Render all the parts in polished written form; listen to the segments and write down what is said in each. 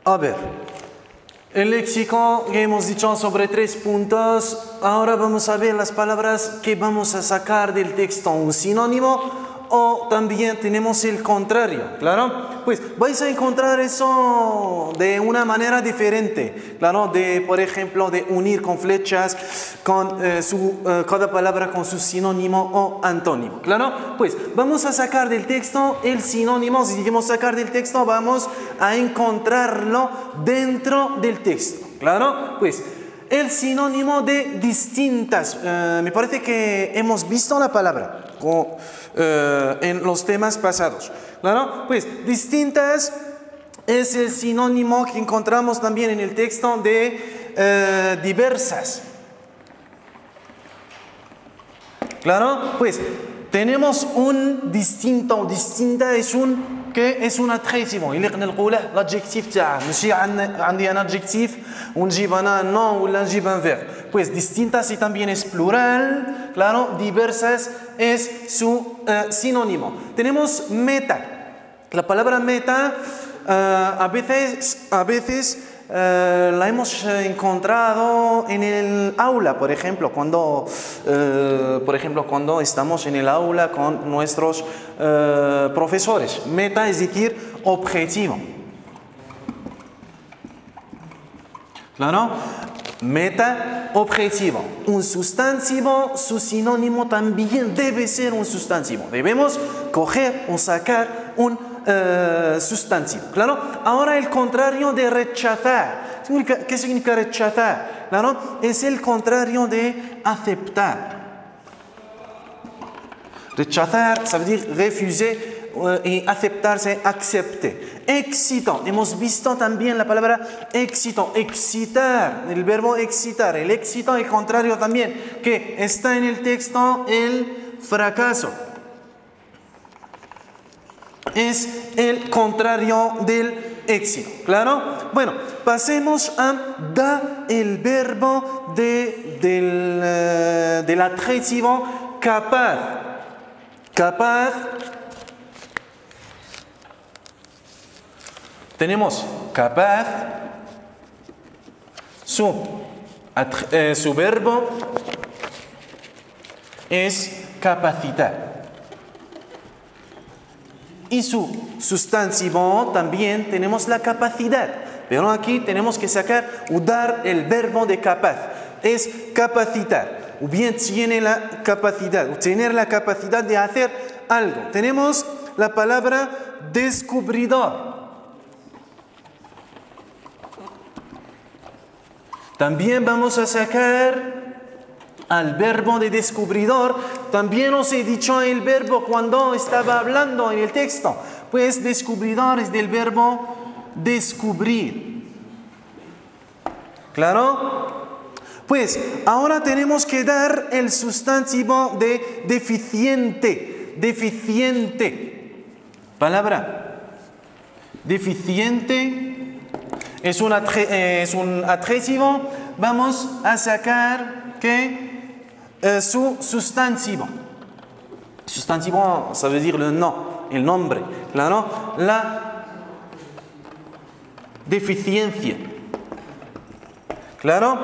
A ver, el léxico que hemos dicho sobre 3 puntos. Ahora vamos a ver las palabras que vamos a sacar del texto, un sinónimo o también tenemos el contrario, ¿claro? Pues vais a encontrar eso de una manera diferente, ¿claro? Por ejemplo, de unir con flechas con cada palabra con su sinónimo o antónimo, ¿claro? Pues vamos a sacar del texto el sinónimo. Si queremos sacar del texto, vamos a encontrarlo dentro del texto, ¿claro? Pues el sinónimo de distintas. Me parece que hemos visto la palabra en los temas pasados, ¿claro? Pues distintas es el sinónimo que encontramos también en el texto de diversas, ¿claro? Pues tenemos un distinto, distinta es un que es un adjetivo. يليق نلقوا له l'adjectif تاعه. ماشي عندي un adjectif ونجيب انا non ولا نجيب un verbe. Pues distintas y también es plural, claro. Diversas es su sinónimo. Tenemos meta. La palabra meta a veces la hemos encontrado en el aula, por ejemplo, cuando estamos en el aula con nuestros profesores. Meta es decir objetivo. ¿Claro? Meta, objetivo. Un sustantivo, su sinónimo también debe ser un sustantivo. Debemos coger o sacar un sustantivo, ¿claro? Ahora el contrario de rechazar. ¿Qué significa rechazar? ¿Claro? Es el contrario de aceptar. Rechazar, ça veut dire refuser y aceptar, c'est accepter. Excitant. Hemos visto también la palabra excitant. Excitar, el verbo excitar. El excitant, el contrario también, que está en el texto, el fracaso. Es el contrario del éxito, ¿claro? Bueno, pasemos a da, el verbo del adjetivo capaz. Capaz. Tenemos capaz, su verbo es capacitar. Y su sustantivo también tenemos la capacidad. Pero aquí tenemos que sacar o dar el verbo de capaz. Es capacitar. O bien tiene la capacidad, o tener la capacidad de hacer algo. Tenemos la palabra descubridor. También vamos a sacar al verbo de descubridor. También os he dicho el verbo cuando estaba hablando en el texto. Pues descubridor es del verbo descubrir. ¿Claro? Pues ahora tenemos que dar el sustantivo de deficiente. Deficiente. Palabra. Deficiente. Es un adjetivo. Vamos a sacar que su sustantivo. Sustantivo, ça veut dire le nom, el nombre. Claro, la deficiencia. Claro.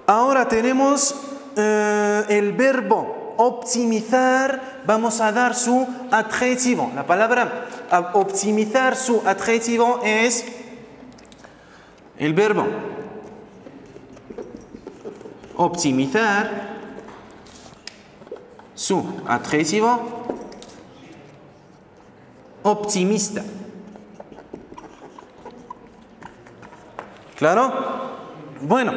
Ahora tenemos el verbo optimizar. Vamos a dar su adjetivo. La palabra optimizar, su adjetivo es el verbo optimizar, su adjetivo optimista. ¿Claro? Bueno,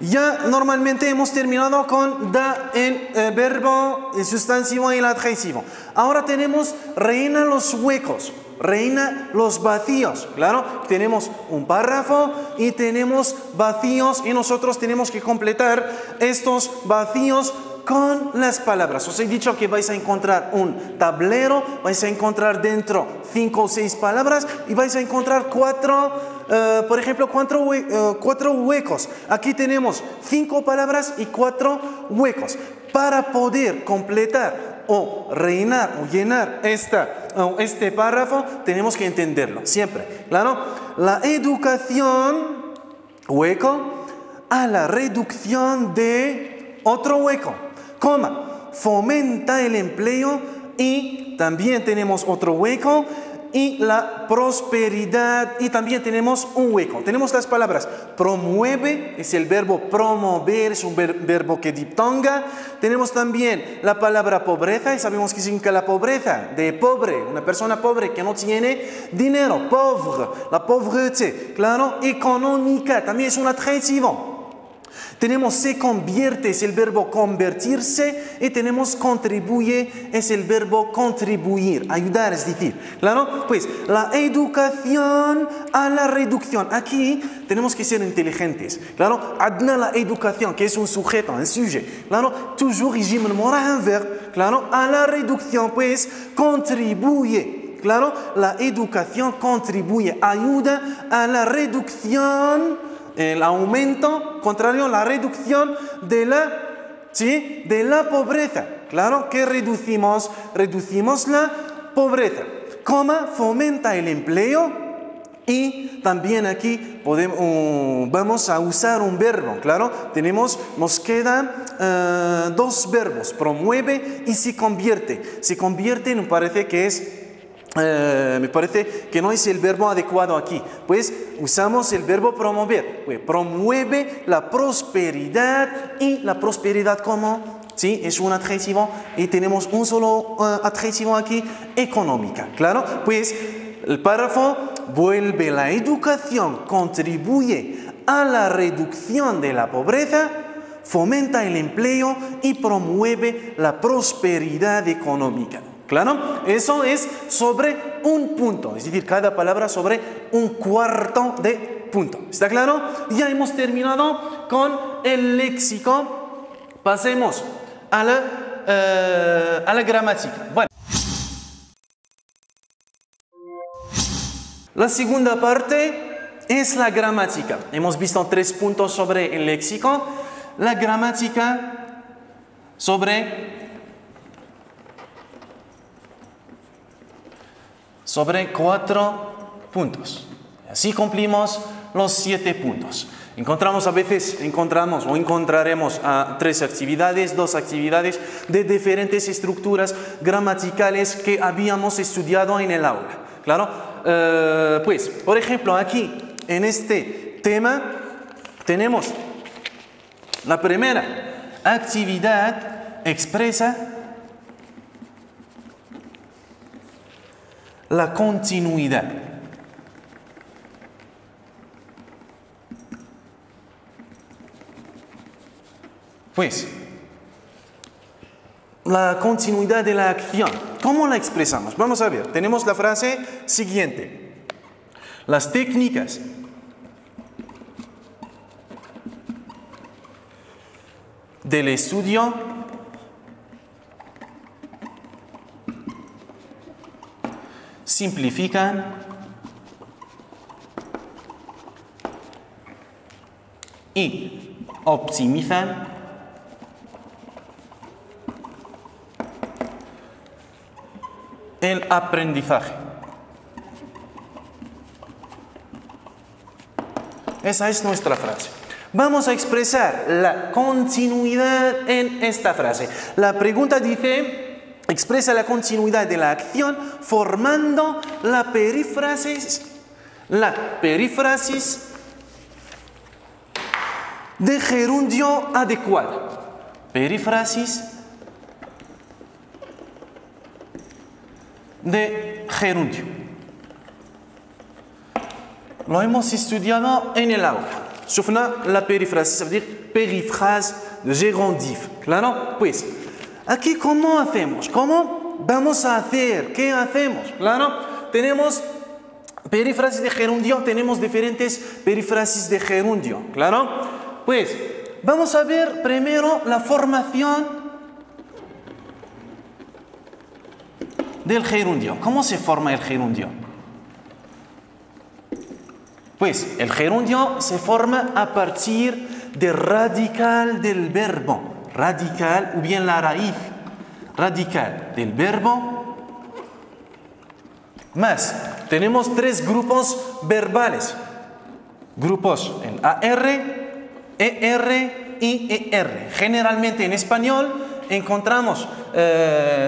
ya normalmente hemos terminado con da, el verbo, el sustantivo y el adjetivo. Ahora tenemos rellena los huecos. Reina los vacíos, claro, tenemos un párrafo y tenemos vacíos y nosotros tenemos que completar estos vacíos con las palabras. Os he dicho que vais a encontrar un tablero, vais a encontrar dentro 5 o 6 palabras y vais a encontrar 4 huecos. Aquí tenemos 5 palabras y 4 huecos. Para poder completar o rellenar o llenar este párrafo, tenemos que entenderlo siempre. Claro, la educación, hueco, a la reducción de otro hueco, coma, fomenta el empleo y también tenemos otro hueco y la prosperidad y también tenemos un hueco. Tenemos las palabras promueve, es el verbo promover, es un verbo que diptonga. Tenemos también la palabra pobreza y sabemos qué significa la pobreza, de pobre, una persona pobre que no tiene dinero, pauvre, la pobreza, claro, económica, también es un adjetivo. Tenemos se convierte, es el verbo convertirse, y tenemos contribuye, es el verbo contribuir, ayudar, es decir. Claro, pues la educación a la reducción. Aquí tenemos que ser inteligentes. Claro, adna la educación, que es un sujeto, un sujet. Claro, toujours régime moral inverse. Claro, a la reducción, pues contribuye. Claro, la educación contribuye, ayuda a la reducción. El aumento, contrario, la reducción de la pobreza. Claro, que reducimos la pobreza. Coma, fomenta el empleo y también aquí vamos a usar un verbo. Claro, nos quedan dos verbos, promueve y se convierte. Se convierte, me parece que no es el verbo adecuado aquí, pues usamos el verbo promover, pues promueve la prosperidad y la prosperidad como, ¿sí? Es un adjetivo y tenemos un solo adjetivo aquí, económica, claro, pues el párrafo vuelve la educación, contribuye a la reducción de la pobreza, fomenta el empleo y promueve la prosperidad económica. Claro, eso es sobre un punto, es decir, cada palabra sobre un cuarto de punto. ¿Está claro? Ya hemos terminado con el léxico. Pasemos a la gramática. Bueno. La segunda parte es la gramática. Hemos visto 3 puntos sobre el léxico. La gramática sobre 4 puntos. Así cumplimos los 7 puntos. Encontraremos 3 actividades, 2 actividades de diferentes estructuras gramaticales que habíamos estudiado en el aula. Claro, pues, por ejemplo, aquí en este tema tenemos la primera actividad expresa la continuidad. Pues, la continuidad de la acción. ¿Cómo la expresamos? Vamos a ver. Tenemos la frase siguiente. Las técnicas del estudio simplifican y optimizan el aprendizaje. Esa es nuestra frase. Vamos a expresar la continuidad en esta frase. La pregunta dice: expresa la continuidad de la acción formando la perífrasis de gerundio adecuado. Perífrasis de gerundio. Lo hemos estudiado en el aula. Shufna la perífrasis, ça veut dire périphrase de gérondif. Claro, pues aquí, ¿cómo hacemos? ¿Cómo vamos a hacer? ¿Qué hacemos? Claro, tenemos perífrasis de gerundio, tenemos diferentes perífrasis de gerundio. Claro, pues vamos a ver primero la formación del gerundio. ¿Cómo se forma el gerundio? Pues el gerundio se forma a partir del radical del verbo. Radical o bien la raíz. radical del verbo más. Tenemos tres grupos verbales. Grupos en AR, ER y ER. Generalmente en español encontramos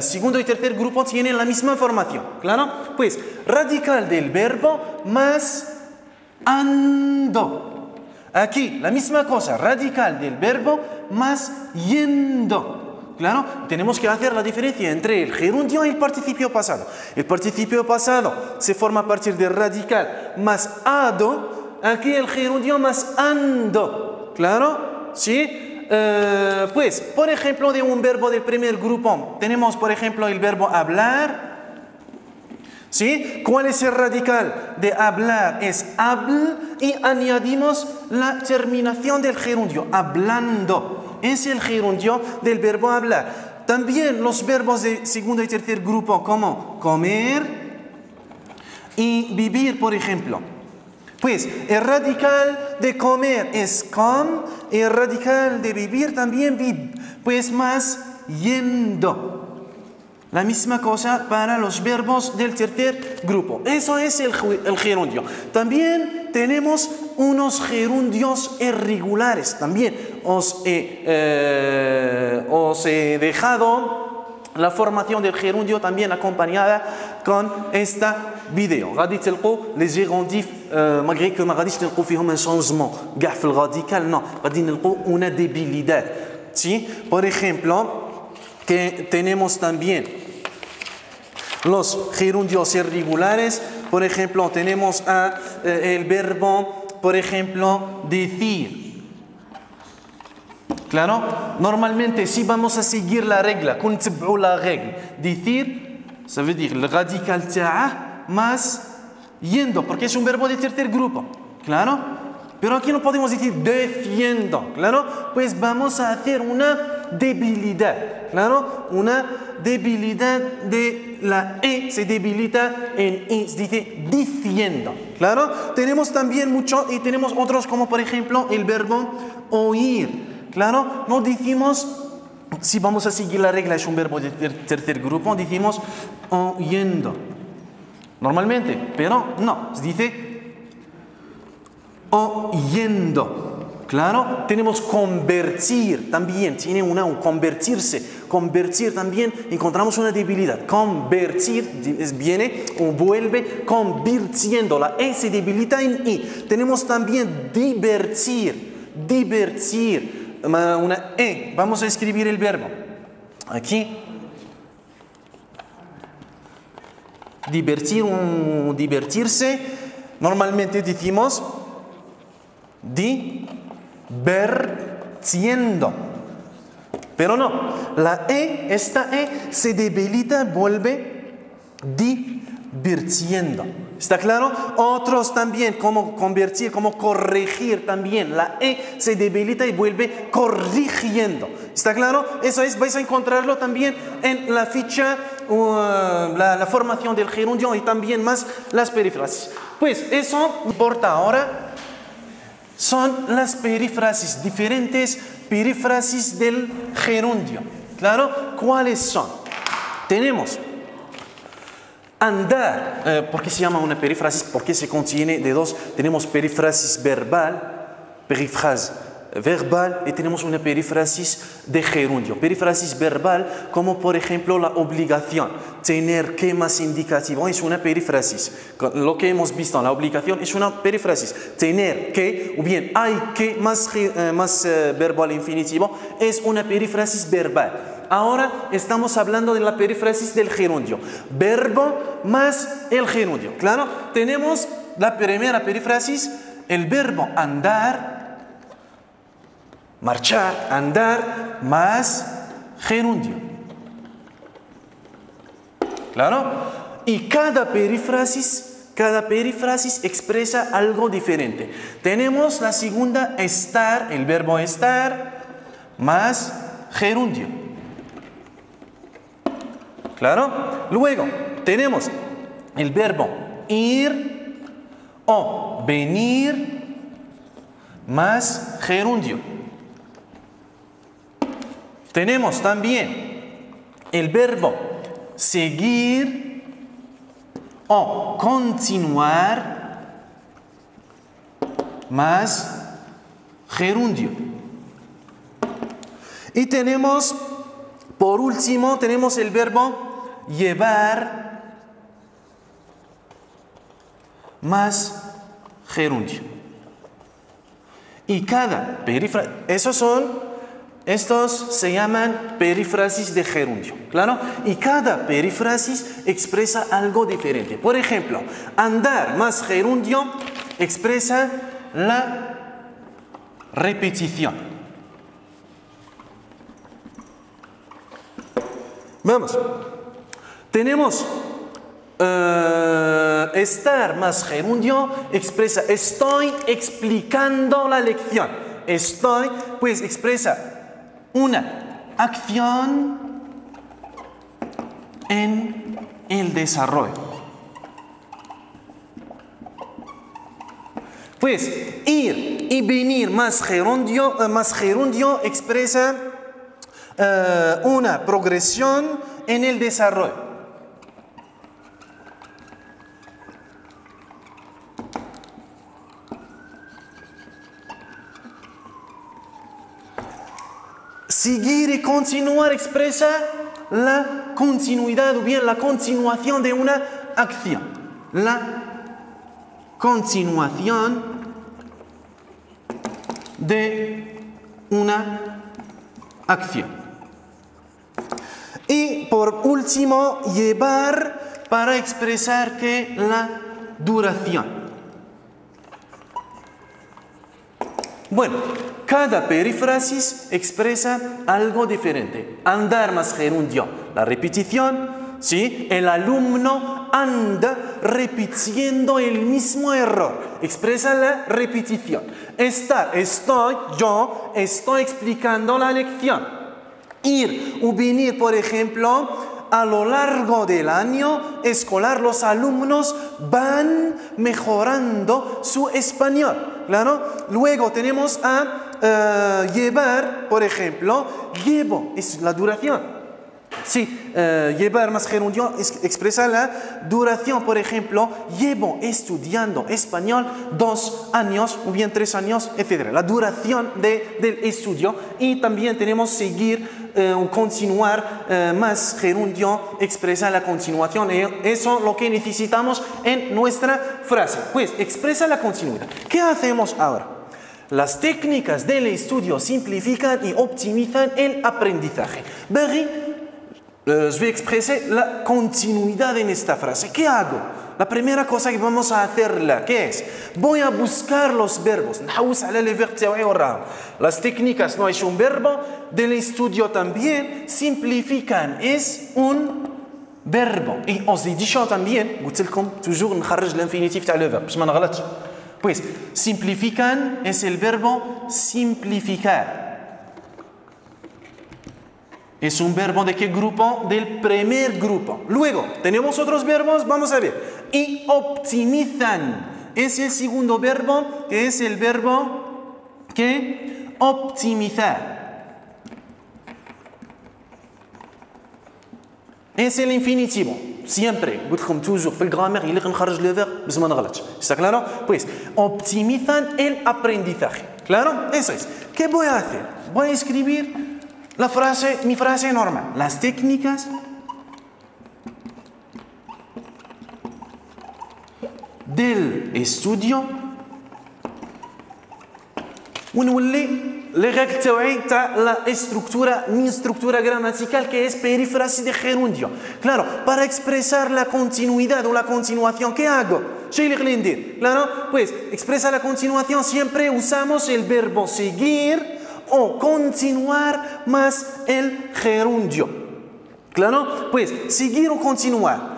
segundo y tercer grupo tienen la misma formación. ¿Claro? Pues radical del verbo más ando. Aquí la misma cosa, radical del verbo más yendo. ¿Claro? Tenemos que hacer la diferencia entre el gerundio y el participio pasado. El participio pasado se forma a partir del radical más ado. Aquí el gerundio más ando. ¿Claro? ¿Sí? Pues, por ejemplo, de un verbo del primer grupo, tenemos, por ejemplo, el verbo hablar. ¿Sí? ¿Cuál es el radical de hablar? Es habl y añadimos la terminación del gerundio, hablando. Es el gerundio del verbo hablar. También los verbos de segundo y tercer grupo como comer y vivir, por ejemplo. Pues el radical de comer es com y el radical de vivir también viv. Pues más yendo. La misma cosa para los verbos del tercer grupo. Eso es el gerundio. También tenemos unos gerundios irregulares. También os he dejado la formación del gerundio también acompañada con esta vidéo. غادي تلقوا les gérondifs malgré que ما غاديش تلقوا فيهم un changement كاع في الراديكال non غادي نلقوا una debilidad. ¿Sí? Por ejemplo, que tenemos también los gerundios irregulares. Por ejemplo, tenemos el verbo, por ejemplo, decir. ¿Claro? Normalmente, si vamos a seguir la regla, decir, ça veut dire le radical ta'a más yendo, porque es un verbo de tercer grupo. ¿Claro? Pero aquí no podemos decir defiendo. ¿Claro? Pues vamos a hacer una debilidad. ¿Claro? Una debilidad de la E se debilita en I, se dice diciendo. ¿Claro? Tenemos también mucho y tenemos otros como por ejemplo el verbo oír. ¿Claro? No decimos, si vamos a seguir la regla, es un verbo de tercer grupo, decimos oyendo. Normalmente, pero no, se dice oyendo. Claro, tenemos convertir también, tiene una convertirse, convertir también, encontramos una debilidad. Convertir viene o vuelve convirtiendo, la E se debilita en I. Tenemos también divertir, divertir, una E. Vamos a escribir el verbo. Aquí. Divertir o divertirse, normalmente decimos divertiendo. Pero no, esta E se debilita, vuelve divirtiendo. ¿Está claro? Otros también, como convertir, como corregir también. La E se debilita y vuelve corrigiendo. ¿Está claro? Eso es, vais a encontrarlo también en la ficha, la formación del gerundio y también más las perífrasis. Pues eso importa ahora. Son las perífrasis, diferentes perífrasis del gerundio. ¿Claro? ¿Cuáles son? Tenemos andar. ¿Por qué se llama una perífrasis? Porque se contiene de dos. Tenemos perífrasis verbal, y tenemos una perífrasis de gerundio. Perífrasis verbal, como por ejemplo la obligación. Tener que más indicativo es una perífrasis. Lo que hemos visto, la obligación es una perífrasis. Tener que, o bien hay que más verbo al infinitivo, es una perífrasis verbal. Ahora estamos hablando de la perífrasis del gerundio. Verbo más el gerundio. ¿Claro? Tenemos la primera perífrasis, el verbo andar, marchar, andar, más gerundio. ¿Claro? Y cada perífrasis expresa algo diferente. Tenemos la segunda, estar, el verbo estar, más gerundio. ¿Claro? Luego tenemos el verbo ir o venir, más gerundio. Tenemos también el verbo seguir o continuar más gerundio. Y tenemos, por último, tenemos el verbo llevar más gerundio. Y cada perífrasis, estos se llaman perífrasis de gerundio, ¿claro? Y cada perífrasis expresa algo diferente. Por ejemplo, andar más gerundio expresa la repetición. Vamos. Tenemos estar más gerundio expresa estoy explicando la lección. Estoy, pues expresa una acción en el desarrollo. Pues ir y venir más gerundio expresa una progresión en el desarrollo. Seguir y continuar expresa la continuidad o bien la continuación de una acción. La continuación de una acción. Y por último, llevar para expresar que la duración. Bueno, cada perífrasis expresa algo diferente. Andar más gerundio, la repetición, ¿sí? El alumno anda repitiendo el mismo error. Expresa la repetición. Yo estoy explicando la lección. Ir o venir, por ejemplo, a lo largo del año escolar los alumnos van mejorando su español, ¿claro? Luego tenemos a llevar, por ejemplo, llevo, es la duración. Sí, llevar más gerundio expresa la duración. Por ejemplo, llevo estudiando español 2 años o bien 3 años, etc. La duración del estudio. Y también tenemos seguir o continuar más gerundio expresa la continuación. Eso es lo que necesitamos en nuestra frase. Pues expresa la continuidad. ¿Qué hacemos ahora? Las técnicas del estudio simplifican y optimizan el aprendizaje. Je vais expresar la continuidad en esta frase. ¿Qué hago? La primera cosa que vamos a hacerla, ¿qué es? Voy a buscar los verbos. Las técnicas no es un verbo, del estudio también simplifican, es un verbo. Y os he dicho también, قلت لكم toujours نخرج l'infinitif تاع le verbe باش ما نغلطش. Pues simplifican es el verbo simplificar. Es un verbo de qué grupo? Del primer grupo. Luego, tenemos otros verbos, vamos a ver. Y optimizan. Es el segundo verbo, que es el verbo que optimizar. Es el infinitivo. Siempre. toujours. في الجرامر يليق نخرج le verbe بس ما نغلطش. ¿Está claro? Pues, optimizan el aprendizaje. ¿Claro? Eso es. ¿Qué voy a hacer? Voy a escribir mi frase normal. Las técnicas del estudio ونولي لي ريغل تاعي تاع لا estructura, mi estructura gramatical que es perífrasis de gerundio. Claro, para expresar la continuidad o la continuación, ¿qué hago? ¿Qué le ندير? Claro, pues expresa la continuación siempre usamos el verbo seguir o continuar más el gerundio. ¿Claro? Pues seguir o continuar.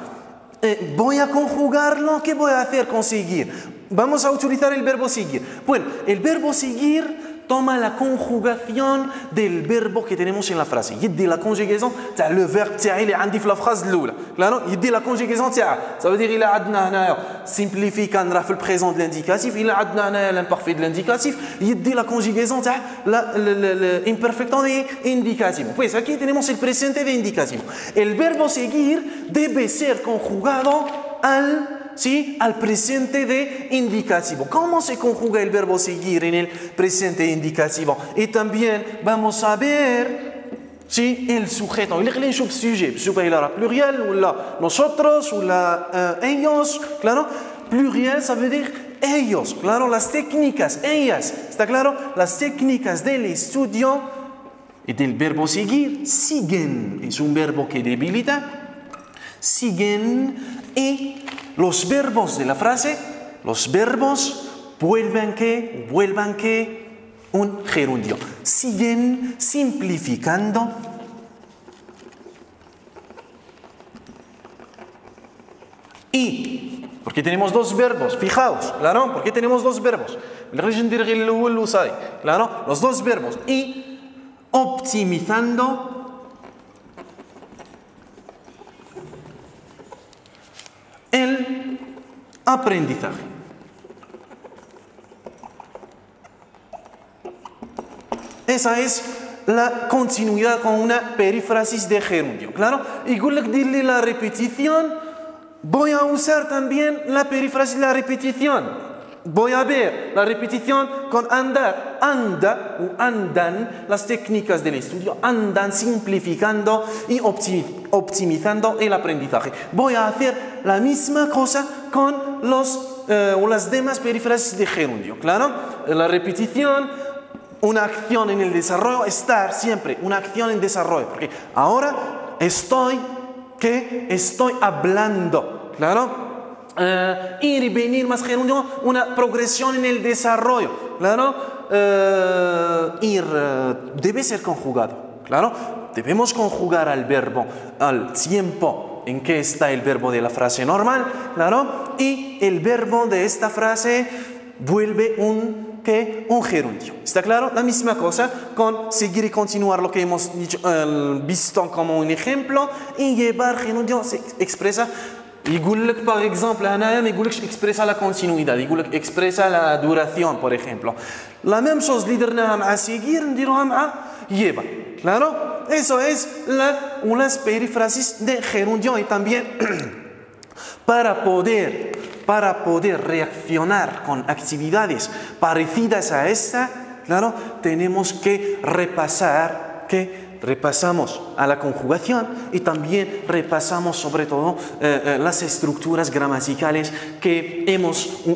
Voy a conjugarlo. ¿Qué voy a hacer con seguir? Vamos a utilizar el verbo seguir. Bueno, el verbo seguir toma la conjugación del verbo que tenemos en la frase. يدي la conjugaison تاع le verbe تاعي اللي عندي في la phrase الأولى. Claro? يدي la conjugaison تاعها. Ça veut dire إلا عندنا هنايا simplificand راه في le présent de l'indicatif. إلا عندنا هنايا l'imparfait de l'indicatif. يدي la conjugaison تاع l'imperfecto de indicativo. Pues aquí tenemos el presente de indicativo. El verbo seguir debe ser conjugado al presente de indicativo. ¿Cómo se conjuga el verbo seguir en el presente indicativo? Y también vamos a ver el sujeto. Il y a un sujet. Il y a pluriel, ou là, nosotros, ou là, ellos. Claro, pluriel, ça veut dire ellos. Claro, las técnicas, ellas. ¿Está claro? Las técnicas del estudio y del verbo seguir siguen. Es un verbo que debilita. Siguen y los verbos de la frase, los verbos vuelvan que un gerundio. Siguen simplificando y, porque tenemos dos verbos, fijaos, claro, porque tenemos dos verbos. Claro, los dos verbos y optimizando el aprendizaje. Esa es la continuidad con una perífrasis de gerundio. Claro, y dile la repetición, voy a usar también la perífrasis de la repetición. Voy a ver la repetición con andar, anda o andan, las técnicas del estudio, andan simplificando y optimizando el aprendizaje. Voy a hacer la misma cosa con las demás perífrasis de gerundio. Claro, la repetición, una acción en el desarrollo, estar siempre, una acción en desarrollo. Porque ahora estoy hablando. Claro. Ir y venir más gerundio, una progresión en el desarrollo. Claro, ir debe ser conjugado. Claro, debemos conjugar al verbo al tiempo en que está el verbo de la frase normal. Claro, y el verbo de esta frase vuelve un gerundio. ¿Está claro? La misma cosa con seguir y continuar lo que hemos visto como un ejemplo y llevar gerundio se expresa. يقول لك par exemple هنايا ما يقولكش expresa la continuidad, يقول لك expresa la duración, por ejemplo. La même chose اللي درناها مع seguir نديروها مع lleva. Claro, eso es unas perífrasis de gerundio y también para poder reaccionar con actividades parecidas a esta, claro, tenemos que repasamos a la conjugación y también repasamos sobre todo las estructuras gramaticales que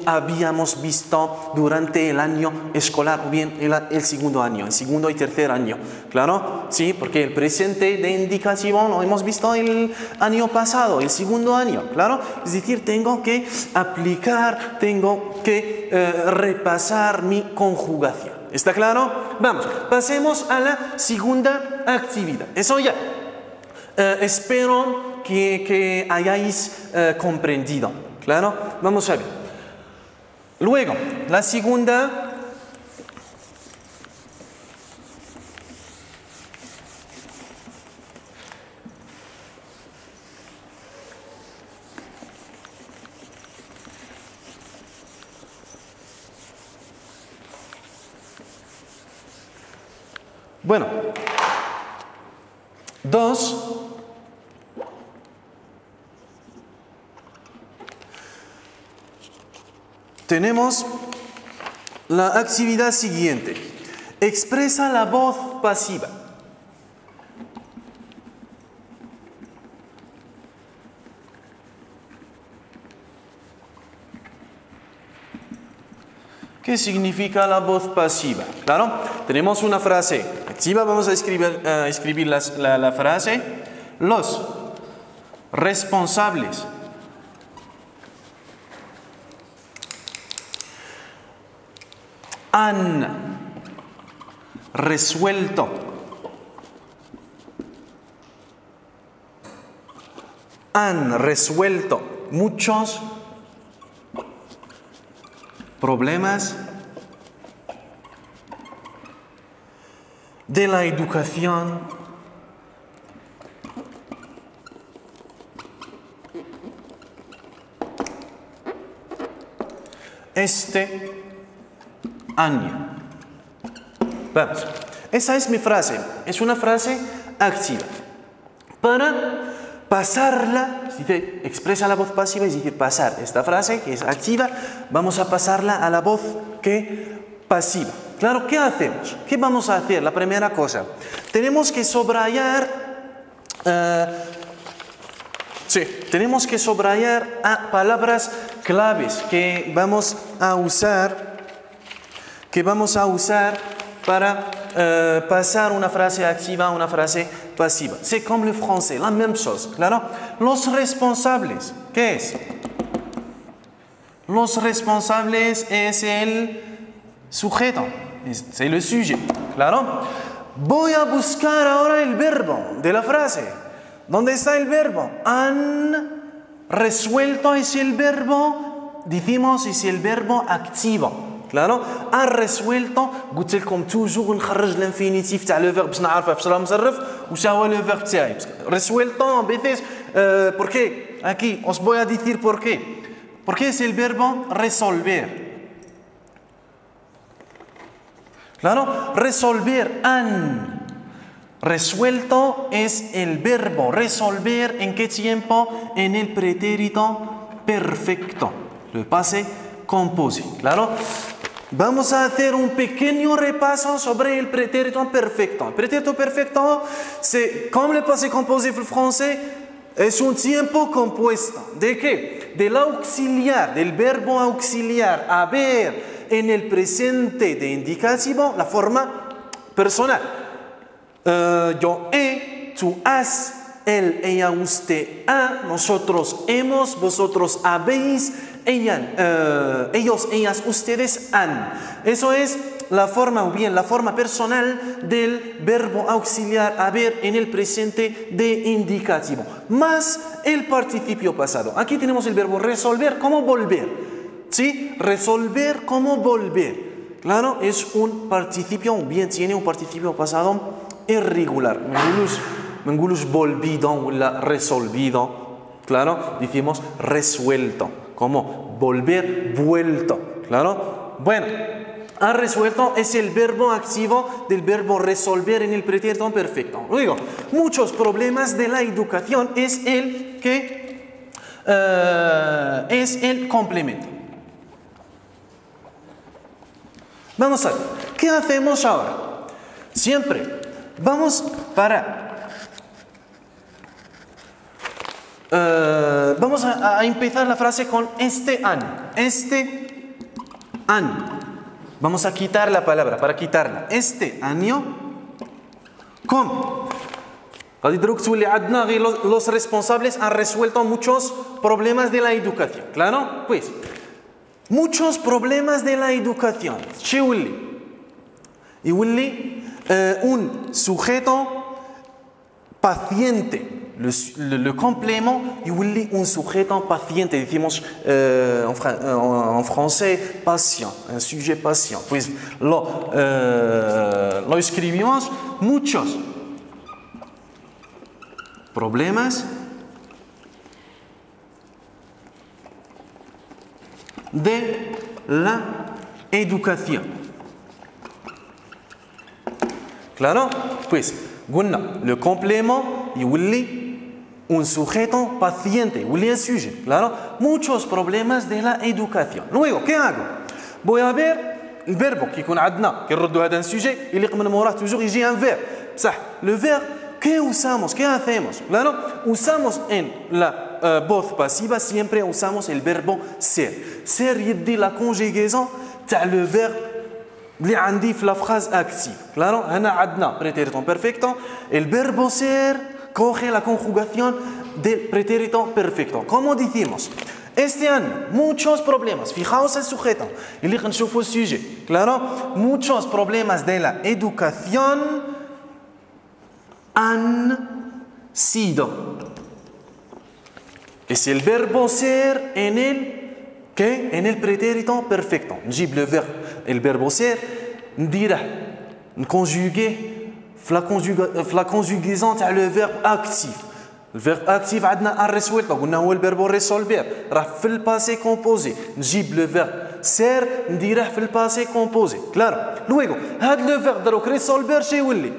habíamos visto durante el año escolar o bien el segundo año, el segundo y tercer año. Claro, sí, porque el presente de indicativo lo hemos visto el año pasado, el segundo año. Claro, es decir, tengo que aplicar, tengo que repasar mi conjugación. ¿Está claro? Vamos, pasemos a la segunda actividad. Eso ya. Espero que hayáis comprendido. ¿Claro? Vamos a ver. Luego, la segunda. Bueno, dos. Tenemos la actividad siguiente. Expresa la voz pasiva. ¿Qué significa la voz pasiva? Claro, tenemos una frase activa, vamos a escribir la frase. Los responsables han resuelto muchos problemas de la educación este año. Vamos. Esa es mi frase. Es una frase activa. Para pasarla, es decir, expresa la voz pasiva, es decir, pasar esta frase que es activa, vamos a pasarla a la voz que pasiva. Claro, ¿qué hacemos? ¿Qué vamos a hacer? La primera cosa, tenemos que subrayar, tenemos que subrayar palabras claves que vamos a usar para pasar una frase activa a una frase pasiva. C'est comme le français, la même chose, claro. Los responsables, ¿qué es? Los responsables es el sujeto, c'est le sujet, claro. Voy a buscar ahora el verbo de la frase. ¿Dónde está el verbo? Han resuelto es el verbo, decimos, es el verbo activo. Claro, a resuelto, قلت لكم toujours نخرج l'infinitif تاع le verbe باش نعرفه باش راه مصرف وش هو le verbe تاعي. Resuelto a veces, ¿por qué? Aquí os voy a decir por qué. Porque es el verbo resolver. Claro, resolver, han resuelto es el verbo resolver. ¿En qué tiempo? En el pretérito perfecto, le passé composé. Claro. Vamos a hacer un pequeño repaso sobre el pretérito perfecto. El pretérito perfecto, c'est comme le passé composé en français, es un tiempo compuesto. ¿De qué? Del auxiliar, del verbo auxiliar haber en el presente de indicativo, la forma personal. Yo he, tú has, él, ella, usted, ha, nosotros hemos, vosotros habéis, ellos, ellas, ustedes han. Eso es la forma o bien la forma personal del verbo auxiliar haber en el presente de indicativo, más el participio pasado. Aquí tenemos el verbo resolver como volver. ¿Sí? Resolver como volver. Claro, es un participio o bien tiene un participio pasado irregular. Me volvido o resolvido. Claro, decimos resuelto. Como volver, vuelto. Claro. Bueno, ha resuelto es el verbo activo del verbo resolver en el pretérito perfecto. Luego, muchos problemas de la educación es el que es el complemento. Vamos a ver, ¿qué hacemos ahora? Siempre vamos vamos a empezar la frase con este año. Este año. Vamos a quitar la palabra, para quitarla. Este año. ¿Cómo? Los responsables han resuelto muchos problemas de la educación. ¿Claro? Pues, muchos problemas de la educación. يولي un sujeto paciente. Le complément, يولي un sujeto paciente. Decimos en français patient, un sujet patient. Pues lo escribimos muchos problemas de la educación. Claro? Pues, le complément يولي un sujeto paciente, يولي un sujet. Claro? Muchos problemas de la educación. Luego, ¿qué hago? Voy a ver el verbo que يكون عندنا كي نردوا هذا السوجي يليق من موراه toujours يجي un verbe. صح. Le verbe, ¿qué usamos? ¿Qué hacemos? Claro? Usamos en la voz pasiva, siempre usamos el verbo ser. Ser يدي la conjugaison تاع le verbe اللي عندي في la phrase active. Claro? هنا عندنا pretérito perfecto. El verbo ser coge la conjugación del pretérito perfecto. Como decimos, este año, muchos problemas. Fijaos el sujeto. اللي نشوفوا الsujet. Claro? Muchos problemas de la educación han sido. Es el verbo ser en el ¿qué? En el pretérito perfecto. نجيب el verbo ser, نديره, نconjuguer la conjugaison تاع le verbe actif. Le verbe actif عندنا الريسويلتا قلنا هو الفيربو ريسولفير راه في الباسي كومبوزي نجيب لو فيرب سير نديره في الباسي كومبوزي كلارو لويغو هاد لو فيرب دروك ريسولفير شي يولي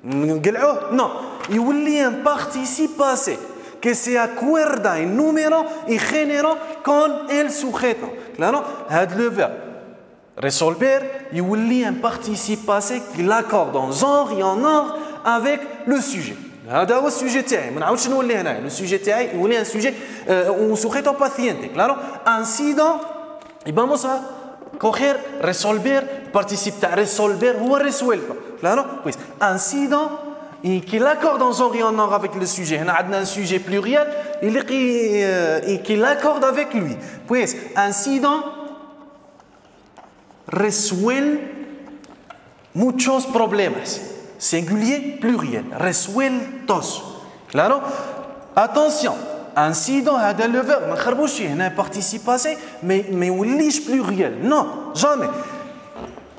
نقلعوه نو يولي ان بارتيسيب باسي que se acuerda en número y género con el sujeto claro هاد لو فيرب resolver يولي un participe passé qui l'accorde en genre et en ordre avec le sujet هذا هو السوجي تاعي ما نعاودش نولي هنايا لو سوجي تاعي يولي ان سوجي un sujeto paciente claro ainsi donc y vamos a coger resolver participe تاع resolver هو resuelto claro pues ainsi donc et qui l'accorde en genre et en ordre avec le sujet هنا عندنا un sujet pluriel et qui l'accorde avec lui pues ainsi donc resuelve muchos problemas singulier pluriel resueltos claro attention ainsi dans هذا le verbe ما نخربوش فيه هنا participe passé mais يوليش pluriel non jamais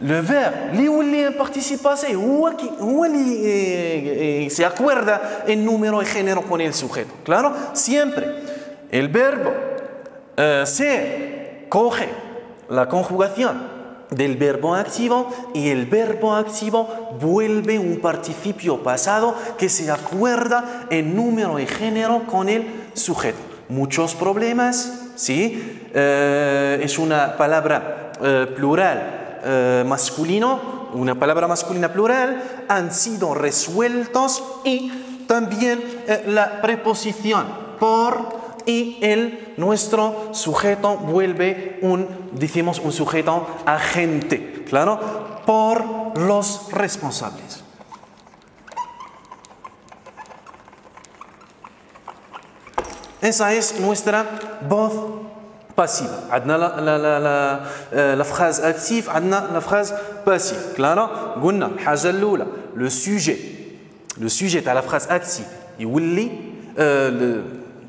le verbe اللي يولي un participe passé هو اللي se acuerda en número y género con el sujeto claro siempre el verbo ser coge la conjugación del verbo activo y el verbo activo vuelve un participio pasado que se acuerda en número y género con el sujeto. Muchos problemas, ¿sí? Es una palabra plural masculino, una palabra masculina plural, han sido resueltos y también la preposición por y nuestro sujeto vuelve decimos un sujeto agente, claro, por los responsables. Esa es nuestra voz pasiva. عندنا la phrase active, عندنا la phrase passive, claro. قلنا الحاجة الأولى le sujet تاع la phrase active يولي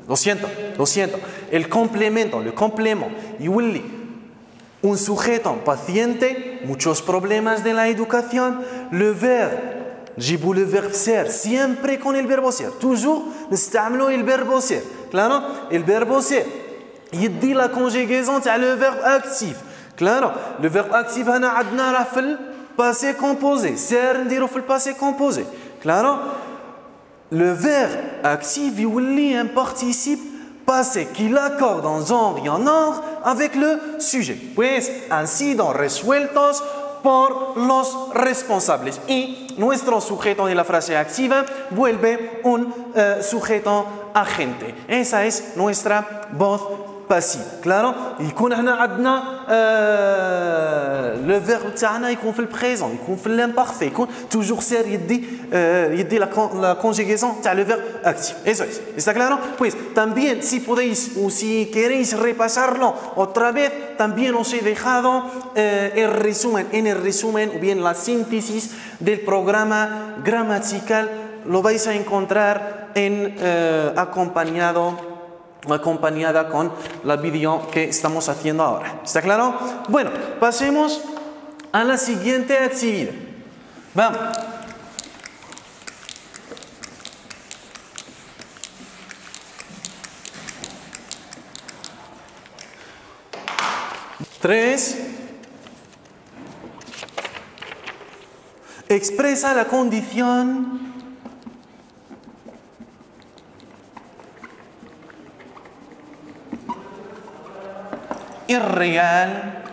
Lo siento. El complemento, يولي un sujeto paciente, muchos problemas de la educación, le verbe, جيبوا le verbe ser, siempre con el verbo ser, toujours نستعملوا el verbo ser, claro, el verbo ser يدي la conjugaison تاع le verbe actif, claro, le verbe actif هنا عندنا راه في ال passé composé, ser نديرو في ال passé composé, claro. Le verbe actif يولي un participe passé qui l'accorde en genre et en ordre avec le sujet. Pues han sido resueltos por los responsables. Y nuestro sujeto de la frase activa vuelve un sujeto agente. Esa es nuestra voz pasiva. Claro? يكون هنا عندنا le verbe تاعنا يكون في البريزون يكون في l'imparfait يكون toujours ser يدي la conjugaison تاع le verbe actif. Eso es. ¿Está claro? Pues también si podéis o si queréis repasarlo otra vez, también os he dejado el resumen o bien la síntesis del programa gramatical. Lo vais a encontrar acompañada con la vídeo que estamos haciendo ahora. ¿Está claro? Bueno, pasemos a la siguiente actividad. Vamos. Tres. Expresa la condición irreal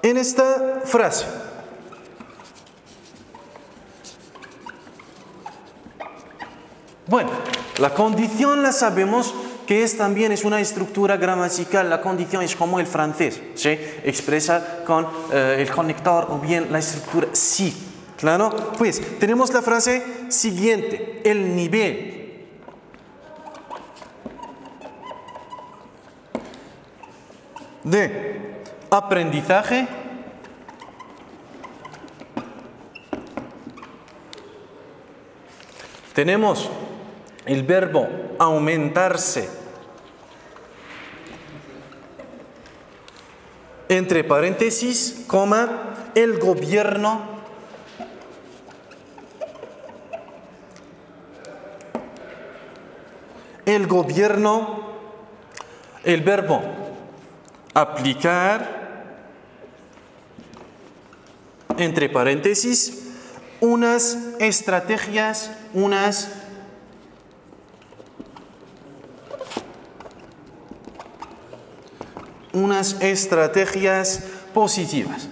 en esta frase. Bueno, la condición la sabemos que también es una estructura gramatical. La condición es como el francés, ¿sí? Expresa con el conector o bien la estructura si. Claro, pues tenemos la frase siguiente, el nivel de aprendizaje tenemos el verbo aumentarse entre paréntesis, coma, el gobierno el gobierno, el verbo aplicar, entre paréntesis, unas estrategias positivas.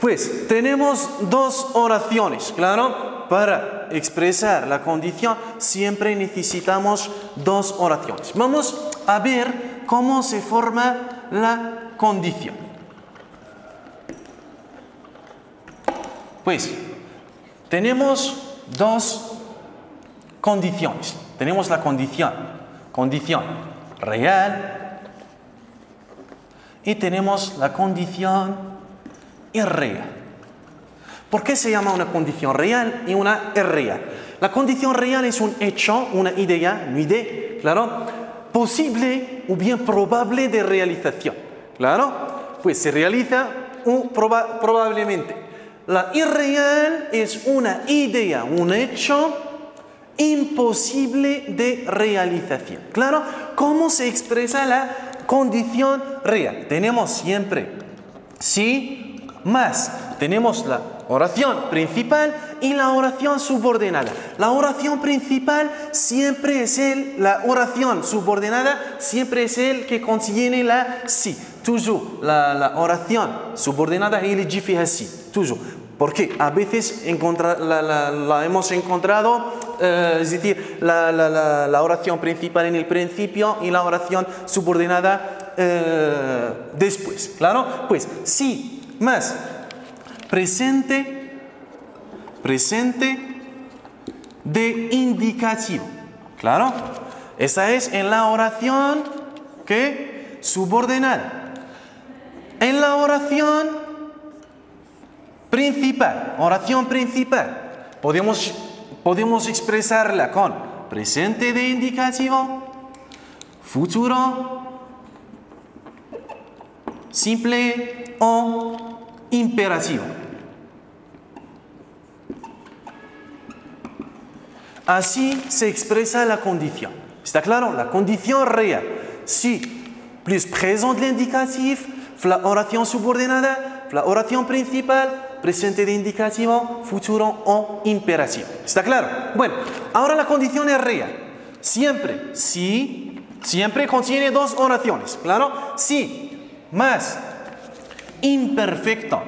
Pues tenemos dos oraciones, claro, para expresar la condición siempre necesitamos dos oraciones. Vamos a ver cómo se forma la condición. Pues tenemos dos condiciones. Tenemos la condición real y tenemos la condición irreal. ¿Por qué se llama una condición real y una irreal? La condición real es un hecho, una idea, claro, posible o bien probable de realización. Claro, pues se realiza probablemente. La irreal es una idea, un hecho imposible de realización. Claro, ¿cómo se expresa la condición real? Tenemos siempre sí más. Tenemos la oración principal y la oración subordinada. La oración principal siempre es la oración subordinada siempre es el que contiene la sí. Toujours la oración subordinada y el jifiha sí. Toujours. Porque a veces la hemos encontrado, es decir, la oración principal en el principio y la oración subordinada después. ¿Claro? Pues sí más presente de indicativo. ¿Claro? Esa es en la oración que subordinada. En la oración principal, podemos expresarla con presente de indicativo, futuro, simple o imperativo. Así se expresa la condición. ¿Está claro? La condición real. Si plus présent de l'indicatif, la oración subordinada, la oración principal, presente de indicativo, futuro o imperativo. ¿Está claro? Bueno, ahora la condición es real. Siempre contiene dos oraciones. ¿Claro? Sí más imperfecto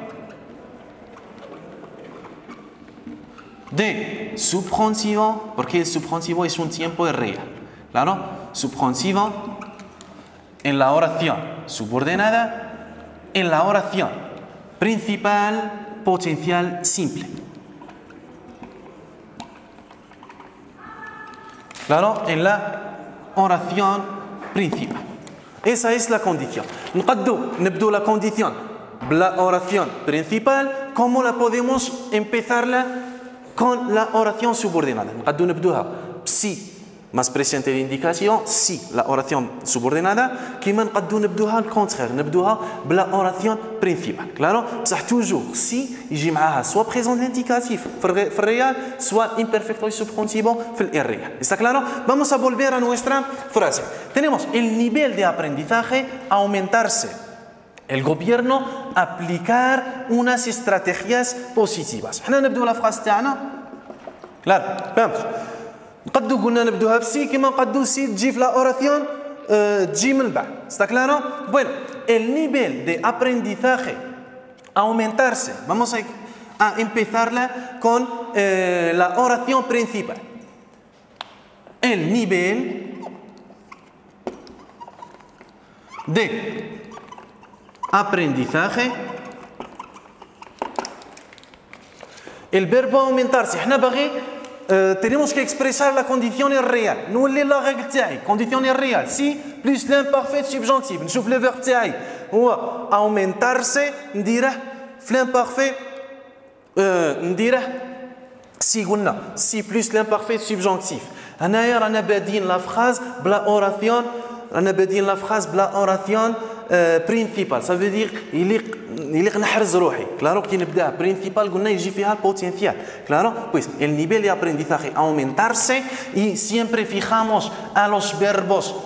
de subjuntivo, porque el subjuntivo es un tiempo real. ¿Claro? Subjuntivo en la oración subordinada, en la oración principal, potencial simple. Claro, en la oración principal. Esa es la condición. نبدو la condición, la oración principal, ¿cómo la podemos empezarla con la oración subordinada? نبدوها si más presente de indicación, si la oración subordinada, كما نبدوها al contraire, نبدوها بلا oración principal. Claro, بصح toujours si يجي معاها soit présent l'indicatif في الريال, soit imperfecto y subjuntivo في الirreal. ¿Está claro? Vamos a volver a nuestra frase. Tenemos el nivel de aprendizaje aumentarse. El gobierno aplicar unas estrategias positivas. احنا نبدو la phrase تاعنا. Claro, vamos. نقدو قلنا نبدوها بسي كما نقدو سي تجي في لا اوراسيون تجي من بعد. ¿Está claro? Bueno, el nivel de aprendizaje aumentarse. Vamos a empezarla con la oración principal. El nivel de aprendizaje. El verbo aumentarse. احنا باغي tenemos que expresar la condition real. نولي لا ريغل تاعي condition real. Si plus l'imparfait subjonctif. نشوف le verbe تاعي هو aumentarse نديره في l'imparfait نديره si قلنا si plus l'imparfait subjonctif. هنايا رانا بادين لا فراز بلا اوراسيون. رانا بادين لا فراز بلا اوراسيون principal, ça veut dire يليق نحرز روحي. Claro, كي نبدا principal قلنا يجي فيها البوتنسيال. Claro, pues el nivel de aprendizaje aumentarse y siempre fijamos a los verbos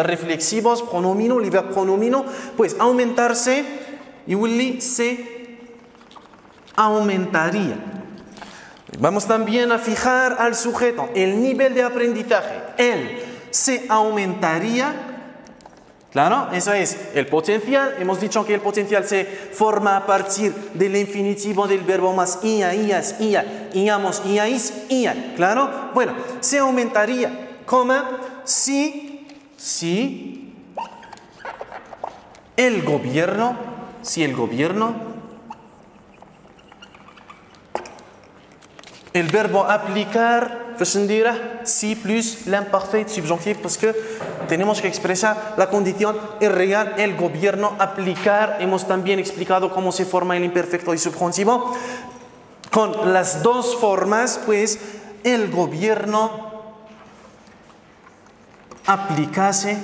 reflexivos, pronomino, el verbo pronomino, pues aumentarse يولي se aumentaría. Vamos también a fijar al sujeto, el nivel de aprendizaje, él se aumentaría. Claro, eso es el potencial. Hemos dicho que el potencial se forma a partir del infinitivo del verbo más ia, ias, ia, iamos, iais, ia. Claro, bueno, se aumentaría, si el gobierno, el verbo aplicar, si plus l'imparfait subjonctif, parce que tenemos que expresar la condición irreal, el gobierno, aplicar. Hemos también explicado cómo se forma el imperfecto y subjuntivo. Con las dos formas, pues, el gobierno aplicase,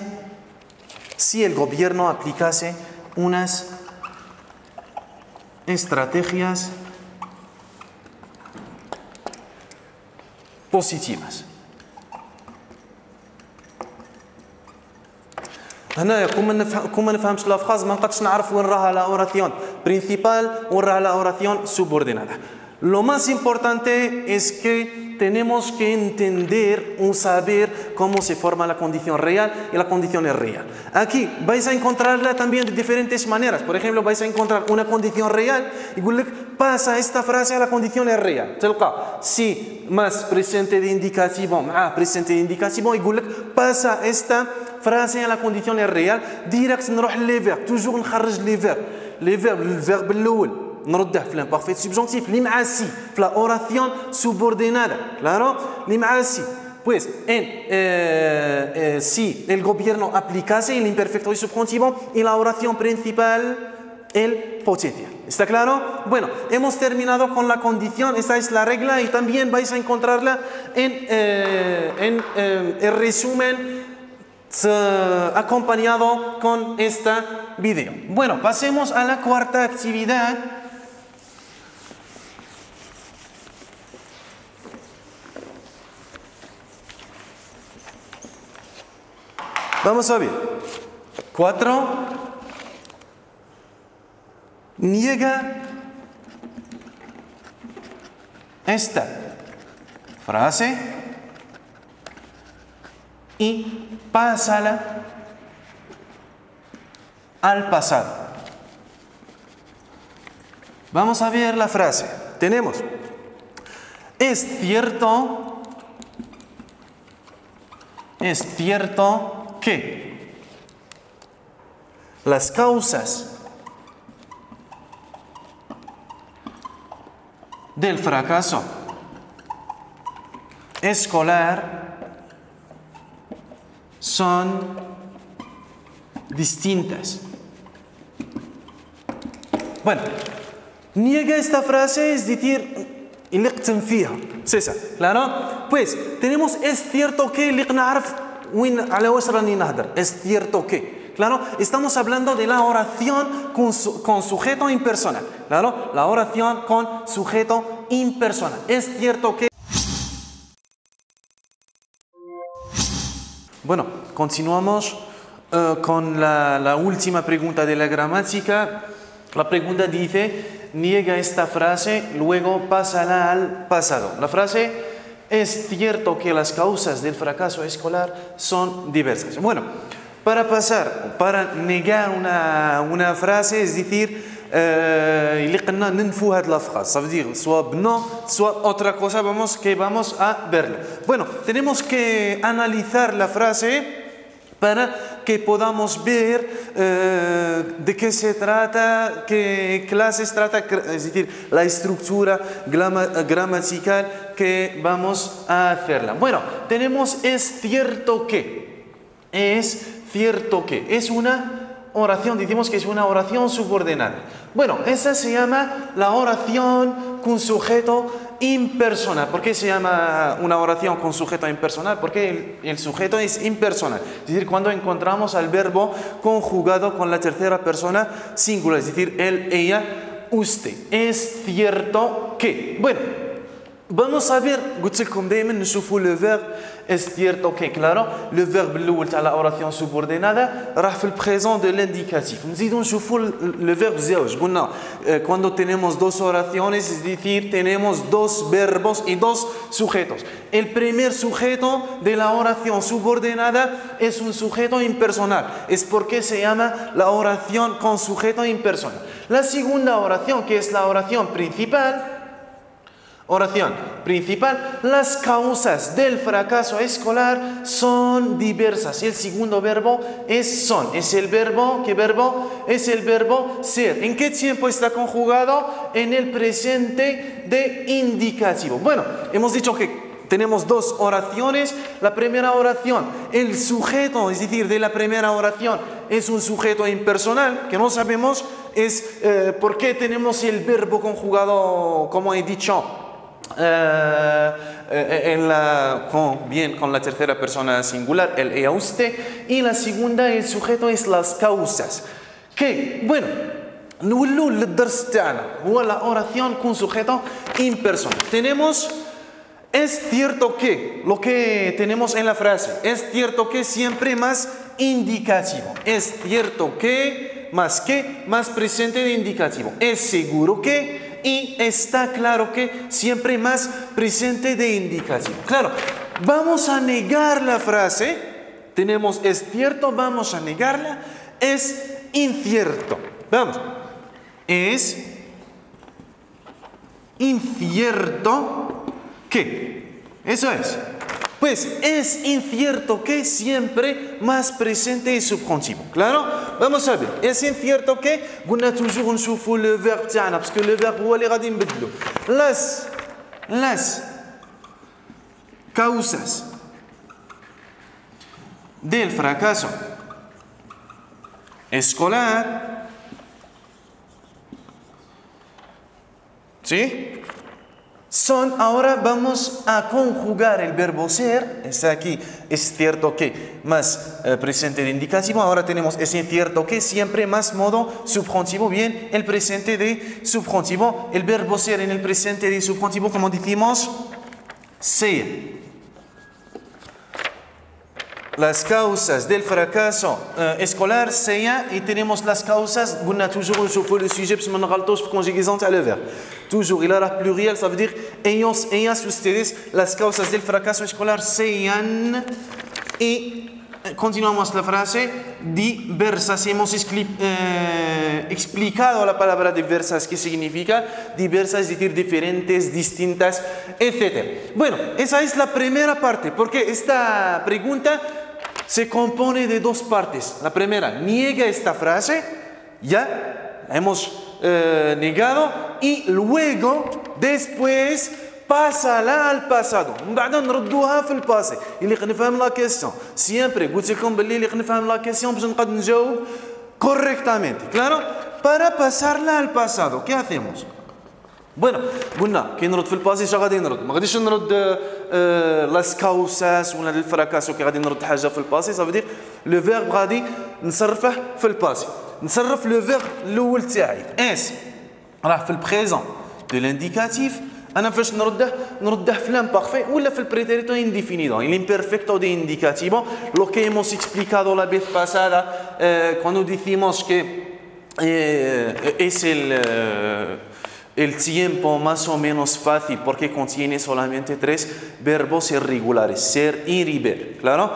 si el gobierno aplicase unas estrategias positivas. هنا كون ما نفهمش لا فراز ما نقدرش نعرف وين راها لا اوراسيون برينسيبال وين راها لا اوراسيون subordinada. Lo más importante es que tenemos que entender o saber cómo se forma la condición real y la condición irreal. Aquí vais a encontrarla también de diferentes maneras. Por ejemplo, vais a encontrar una condición real y pasa esta frase a la condición irreal. Si más presente de indicativo, presente de indicativo, y pasa esta frase a la condición irreal. Direct نروح les verbes, toujours نخرج les verbes. Les verbes, le verbe الأول نرده في l'imparfait subjonctif اللي مع سي في la oración subordinada. Claro, اللي مع سي. Pues si el gobierno aplicase el imperfecto y subjuntivo y la oración principal el potencial. ¿Está claro? Bueno, hemos terminado con la condición. Esta es la regla y también vais a encontrarla en el resumen acompañado con este video. Bueno, pasemos a la cuarta actividad. Vamos a ver. 4. Niega esta frase y pásala al pasado. Vamos a ver la frase. Tenemos: es cierto que las causas del fracaso escolar son distintas. Bueno, niega esta frase, es decir, es esa, claro. Pues tenemos es cierto que es cierto que. Claro, estamos hablando de la oración con sujeto impersonal. Claro, la oración con sujeto impersonal. Es cierto que. Bueno, continuamos con la última pregunta de la gramática. La pregunta dice: niega esta frase, luego pásala al pasado. La frase: es cierto que las causas del fracaso escolar son diversas. Bueno, para negar una frase, es decir, ça veut dire soit no, soit otra cosa que vamos a verlo. Bueno, tenemos que analizar la frase para que podamos ver de qué se trata, qué clases trata, es decir, la estructura gramatical que vamos a hacerla. Bueno, tenemos es cierto que. Es cierto que. Es una oración, decimos que es una oración subordinada. Bueno, esa se llama la oración con sujeto impersonal. ¿Por qué se llama una oración con sujeto impersonal? Porque el sujeto es impersonal. Es decir, cuando encontramos al verbo conjugado con la tercera persona singular, es decir, él, ella, usted. Es cierto que. Bueno, vamos a ver, قلت لكم دائما نشوفوا le verbe es cierto que, claro, le verbe الأول تاع la oración subordinada راح في البريزون de l'indicatif. نزيدو نشوفوا le verbe زوج. قلنا cuando tenemos dos oraciones, es decir, tenemos dos verbos y dos sujetos. El primer sujeto de la oración subordinada es un sujeto impersonal. Es porque se llama la oración con sujeto impersonal. La segunda oración, que es la oración principal, las causas del fracaso escolar son diversas. El segundo verbo es son. Es el verbo, ¿qué verbo? Es el verbo ser. ¿En qué tiempo está conjugado? En el presente de indicativo. Bueno, hemos dicho que tenemos dos oraciones. La primera oración, el sujeto, es decir, de la primera oración es un sujeto impersonal, que no sabemos es por qué tenemos el verbo conjugado, como he dicho, con la tercera persona singular, el ella, usted. Y la segunda, el sujeto, es las causas. Que, bueno, نولوا للدرس تاعنا هو la oración con sujeto impersonal. Tenemos es cierto que, lo que tenemos en la frase, es cierto que siempre más indicativo. Es cierto que, más presente de indicativo. Es seguro que, y está claro que, siempre más presente de indicativo. Claro, vamos a negar la frase. Tenemos es cierto, vamos a negarla. Es incierto. Vamos. Es incierto que. Eso es. Pues es incierto que siempre más presente y subjuntivo. Claro? Vamos a ver. Es incierto que قلنا toujours نشوفوا le verbe تاعنا parce que le verbe هو اللي غادي نبدلو. Las causas del fracaso escolar, ¿sí? Son, ahora vamos a conjugar el verbo ser. Está aquí, es cierto que, más presente de indicativo. Ahora tenemos es cierto que, siempre más modo subjuntivo. Bien, el presente de subjuntivo. El verbo ser en el presente de subjuntivo, como decimos, ser. Las causas del fracaso escolar sea, y tenemos las causas. قلنا toujours نشوفوا le sujet باش ما نغلطوش في conjugaison تاع le verbe. Toujours, il a la pluriel, ça veut dire ellas, ustedes, las causas del fracaso escolar sean. Y continuamos la frase, diversas. Hemos explicado la palabra diversas, ¿qué significa? Diversas, es decir, diferentes, distintas, etc. Bueno, esa es la primera parte, porque esta pregunta se compone de dos partes. La primera, niega esta frase, ya la hemos negado, y luego, después, pásala al pasado. بعد نردوها في الباسي اللي نفهم لا كيسيون. Siempre قلت لكم باللي اللي نفهم لا كيسيون باش نقدر نجاوب correctamente. Claro? Para pasarla al pasado, ¿qué hacemos? Bueno, قلنا كي نرد في الباسي اش غادي نرد؟ ما غاديش نرد لاس كاوساس ولا الفراكاسو كي غادي نرد حاجه في الباسي. صافي دير لو فيرب غادي نصرفه في الباسي. نصرف لو فيرب الاول تاعي اس راه في البريزون دو لانديكاتيف. أنا فاش نرده في l'imparfait ولا في el pretérito indefinido, el imperfecto de indicativo, lo que hemos explicado la vez pasada cuando decimos que es el tiempo más o menos fácil porque contiene solamente 3 verbos irregulares, ser y riber, ¿claro?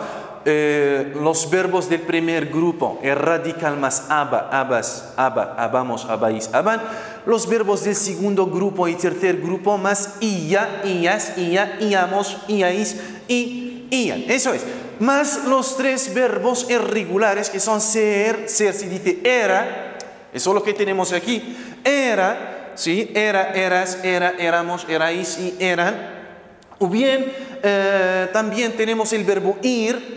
Los verbos del primer grupo, el radical más aba, abas, aba, abamos, abáis, aban. Los verbos del segundo grupo y tercer grupo más ia, ias, ia, iamos, iais y ian. Eso es. Más los 3 verbos irregulares que son ser, se dice era. Eso es lo que tenemos aquí. Era, sí, era, eras, era, éramos, erais y eran. O bien, también tenemos el verbo ir,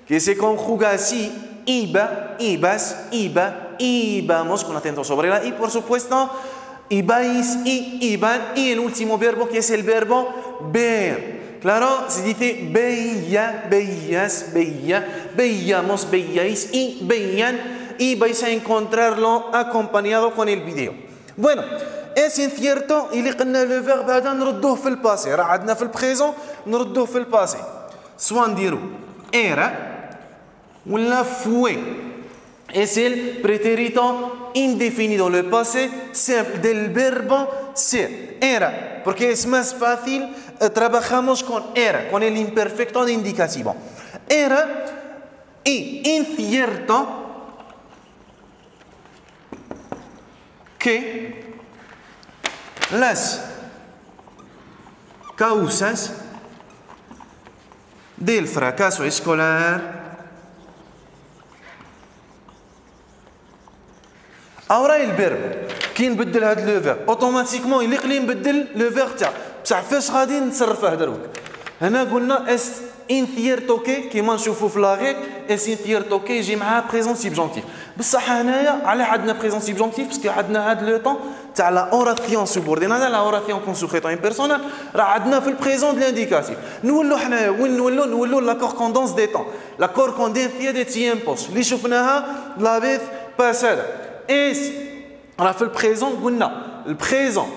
que se conjuga así, iba, ibas, iba, íbamos, con acento sobre la i, por supuesto. ibais y iban, y el último verbo que es el verbo ver. Claro, se dice veía, veías, veía, veíamos, veíais y veían, y vais a encontrarlo acompañado con el video. Bueno, es incierto, il قلنا le verbe هذا نردوه في الباسي، راه عندنا في البريزون نردوه في الباسي. سواء نديرو era ولا fue. Es el pretérito indefinido, le passé simple del verbo ser. Era, porque es más fácil, trabajamos con era, con el imperfecto de indicativo. Era y incierto que las causas del fracaso escolar. Ahora el verbo كي نبدل هذا لو فيرب اوتوماتيكمون يليق لي نبدل لو فيرب تاع بصح فاش غادي نتصرفه دروك هنا قلنا اس انثيرتو كيما نشوفوا في لاغيك اس انثيرتو كي يجي معاه بريزون سيبجونكتيف بصح هنايا على عندنا بريزون سيبجونكتيف باسكو عندنا هذا لو طون تاع لا اوراسيون سوبوردينادا لا اوراسيون كون سوخيتو ان بيرسونال راه عندنا في البريزون دو لانديكاتيف نولوا حنايا وين نولوا لا كوركوندونس دي طون لا كوركوندينسيا دي تيمبوس اللي شفناها لا فيز باسادا اس راه في البريزون قلنا البريزون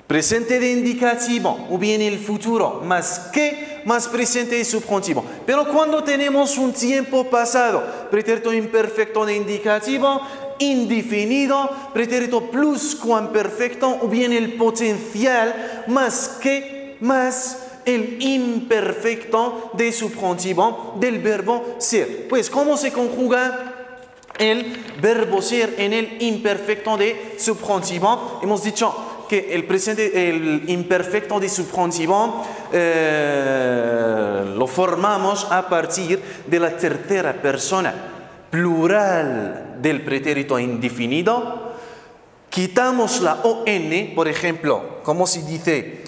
presente de indicativo o bien el futuro más que más presente de subjuntivo. Pero cuando tenemos un tiempo pasado, pretérito imperfecto de indicativo, indefinido, pretérito pluscuamperfecto o bien el potencial más que más el imperfecto de subjuntivo del verbo ser. Pues, ¿cómo se conjuga el verbo ser en el imperfecto de subjuntivo? Hemos dicho que el imperfecto de subjuntivo lo formamos a partir de la tercera persona plural del pretérito indefinido. Quitamos la ON, por ejemplo, como se dice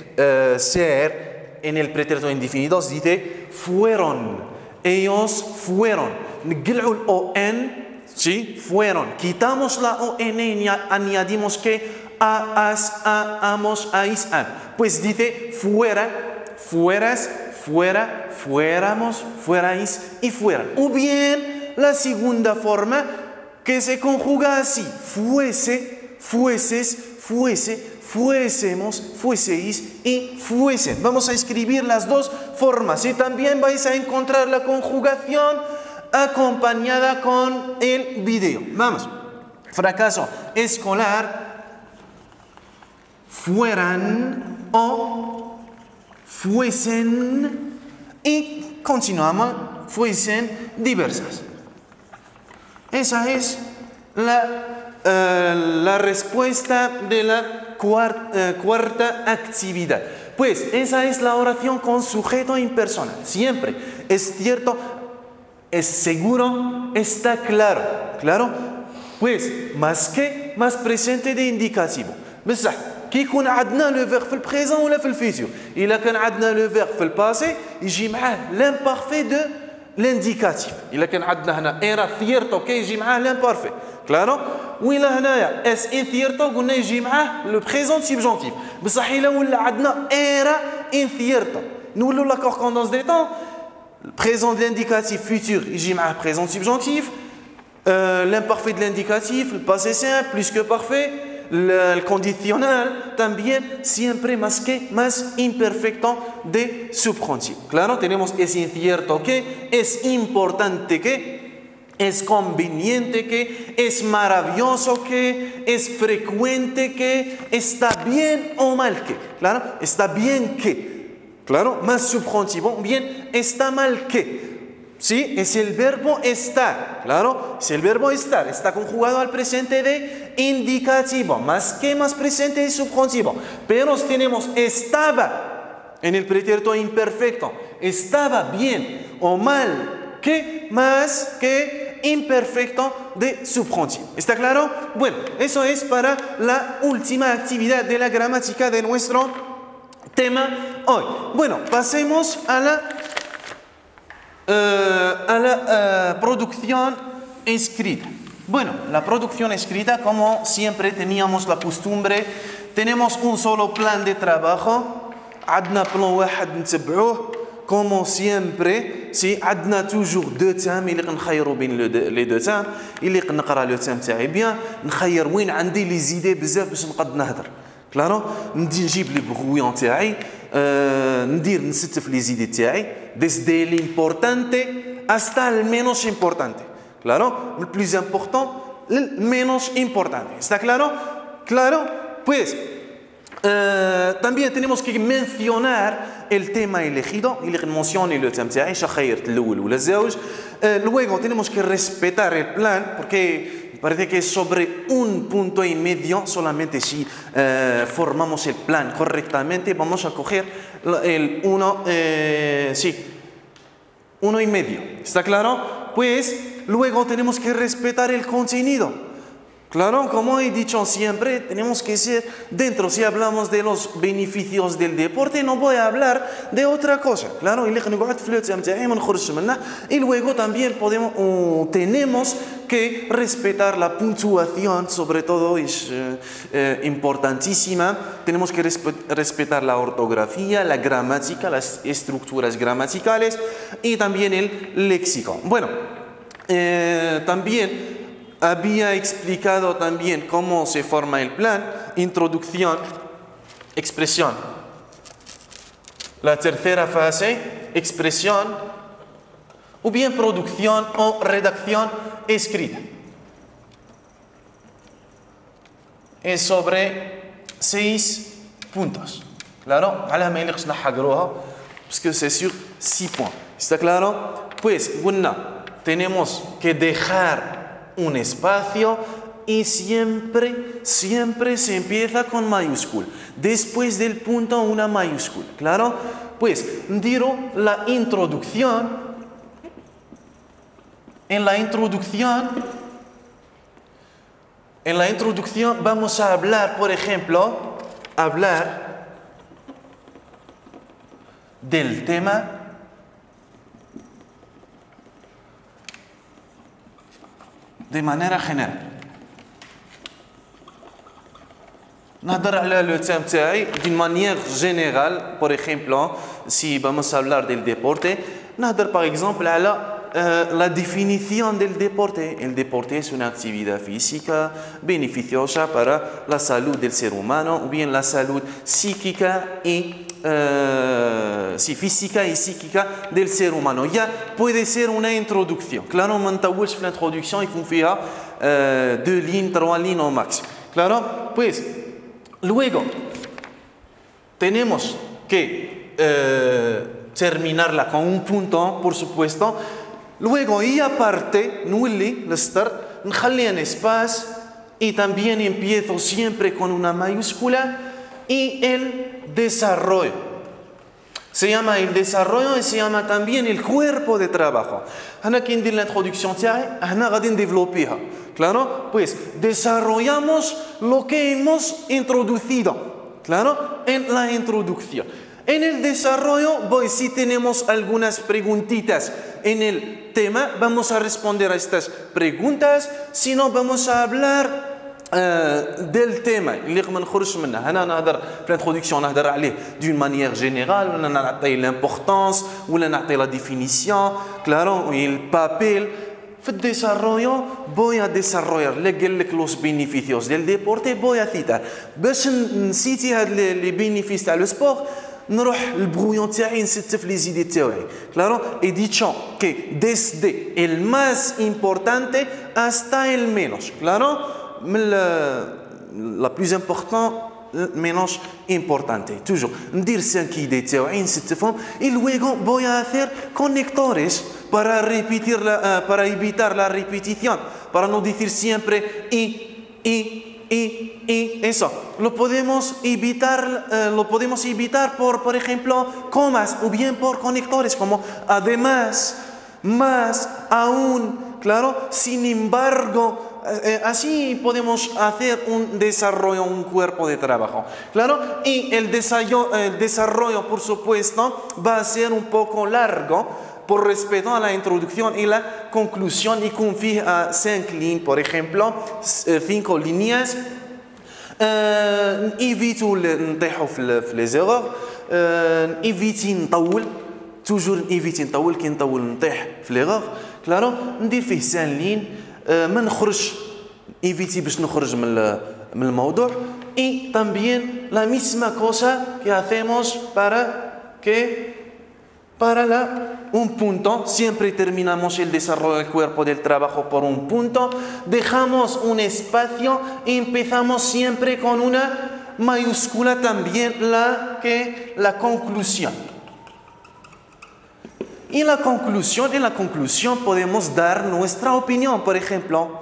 ser en el pretérito indefinido, se dice fueron, ellos fueron. نقلعوا el ON, ¿sí? Fueron. Quitamos la ON y añadimos que as, amos, ais, an. Pues dice fuera, fueras, fuera, fuéramos, fuerais y fueran. O bien la segunda forma que se conjuga así: fuese, fueses, fuese, fuésemos, fueseis y fuesen. Vamos a escribir las dos formas y también vais a encontrar la conjugación acompañada con el video. Vamos. Fracaso escolar. Fueran o fuesen y continuamos, fuesen diversas. Esa es la respuesta de la cuarta actividad. Pues esa es la oración con sujeto impersonal. Siempre es cierto, es seguro, está claro. ¿Claro? Pues más que, más presente de indicativo. بصح كي يكون عندنا لو فيرب في البريزون ولا في الفيتور الا كان عندنا لو فيرب في الباسي يجي معاه لامبارفي دو لانديكاتيف الا كان عندنا هنا ايرا ثيرتو كي يجي معاه لامبارفي كلارو ولا هنايا اس ان ثيرتو قلنا يجي معاه لو بريزون سيبجونتيف بصح الا ولا عندنا ايرا ان ثيرتو نولوا لا كوركوندونس دي طون بريزون دو لانديكاتيف فيتور يجي معاه بريزون سيبجونتيف l'imparfait de l'indicatif, le passé simple plus que parfait, el condicional también siempre más que más imperfecto de subjuntivo. Claro, tenemos es incierto que, es importante que, es conveniente que, es maravilloso que, es frecuente que, está bien o mal que. Claro, está bien que. Claro, más subjuntivo, bien, está mal que. Sí, es el verbo estar, claro, es el verbo estar, está conjugado al presente de indicativo, más que más presente de subjuntivo. Pero tenemos estaba en el pretérito imperfecto, estaba bien o mal, que más que imperfecto de subjuntivo. ¿Está claro? Bueno, eso es para la última actividad de la gramática de nuestro tema hoy. Bueno, pasemos a la producción escrita. Bueno, la producción escrita, como siempre teníamos la costumbre, tenemos un solo plan de trabajo, عندنا plan واحد نتبعوه, como siempre, si عندنا toujours deux thèmes اللي نخيروا بين les deux thèmes, اللي نقرا le thème تاعي bien, نخير وين عندي لي زيدي بزاف باش نقد نهضر. كلارو نجيب لي بغويون تاعي, نستف لي زيدي تاعي, desde el importante hasta el menos importante. Claro, el plus important, el menos importante. ¿Está claro? Claro, pues también tenemos que mencionar el tema elegido, y le mencioné el tema تاعي, شخيرت الأول ولا الزوج. Luego tenemos que respetar el plan, porque parece que sobre un punto y medio, solamente si formamos el plan correctamente, vamos a coger el uno y medio. ¿Está claro? Pues luego tenemos que respetar el contenido. Claro, como he dicho siempre, tenemos que ser dentro. Si hablamos de los beneficios del deporte, no voy a hablar de otra cosa. Claro, y luego también tenemos que respetar la puntuación, sobre todo es importantísima. Tenemos que respetar la ortografía, la gramática, las estructuras gramaticales y también el léxico. Bueno, también había explicado también cómo se forma el plan, introducción, expresión. La tercera fase, expresión, o bien producción o redacción escrita. Es sobre 6 puntos. Claro, parce que c'est sur 6 points. ¿Está claro? Pues, tenemos que dejar un espacio y siempre se empieza con mayúscula. Después del punto una mayúscula. ¿Claro? Pues digo la introducción. En la introducción vamos a hablar, por ejemplo, del tema de manera general. نهضر على le thème تاعي d'une manière générale. Por ejemplo, si vamos a hablar del deporte, نهضر par exemple على la definición del deporte. El deporte es una actividad física beneficiosa para la salud del ser humano, o bien la salud psíquica y física y psíquica del ser humano. Ya puede ser una introducción. Claro, ما نطولش في l'introduction, يكون فيها 2 lignes, 3 lignes au máximo. Claro, pues luego tenemos que terminarla con un punto, por supuesto. Luego, y aparte, نخلي en espacio, y también empiezo siempre con una mayúscula, y el desarrollo. Se llama el desarrollo y se llama también el cuerpo de trabajo. Ahora que ندير l'introduction تاعي, ahora غادي نديفلوبيها. Claro, pues desarrollamos lo que hemos introducido. Claro, en la introducción. En el desarrollo, si tenemos algunas preguntitas en el tema, vamos a responder a estas preguntas. Si no, vamos a hablar del tema. L'introduction, نهضر عليه d'une manière générale, ولا نعطي l'importance, ولا نعطي la définition, claro, el papel. في الديسarrollo voy a desarrollar los beneficios del deporte, voy a citar. باش نسيتي هاد les bénéfices تاع le sport, نروح البغويون تاعي نستف لي زيدي تاعي. Claro, he dicho que desde el más importante hasta el menos. Claro, la plus importante, menos importante. Toujours ندير 5 idées تاعي نستفهم, y luego voy a hacer conectores para evitar la repetición, para no decir siempre y eso. Lo podemos evitar por ejemplo, comas, o bien por conectores como además, más, aún, claro, sin embargo. Así podemos hacer un desarrollo, un cuerpo de trabajo. Claro, y el desarrollo, por supuesto, va a ser un poco largo. por respeto a la introducción y la conclusión يكون فيه 5 lignes por ejemplo 5 líneas نيفيتو نطيحوا في لي زيرور نيفيتي نطول توجور نيفيتي نطول كي نطول نطيح في ليغور كلارو ندير فيه 5 لين ما نخرجش ايفيتي باش نخرج من الموضوع y también la misma cosa que hacemos para un punto, siempre terminamos el desarrollo del cuerpo del trabajo por un punto, dejamos un espacio y empezamos siempre con una mayúscula también la conclusión. Y en la conclusión podemos dar nuestra opinión, por ejemplo,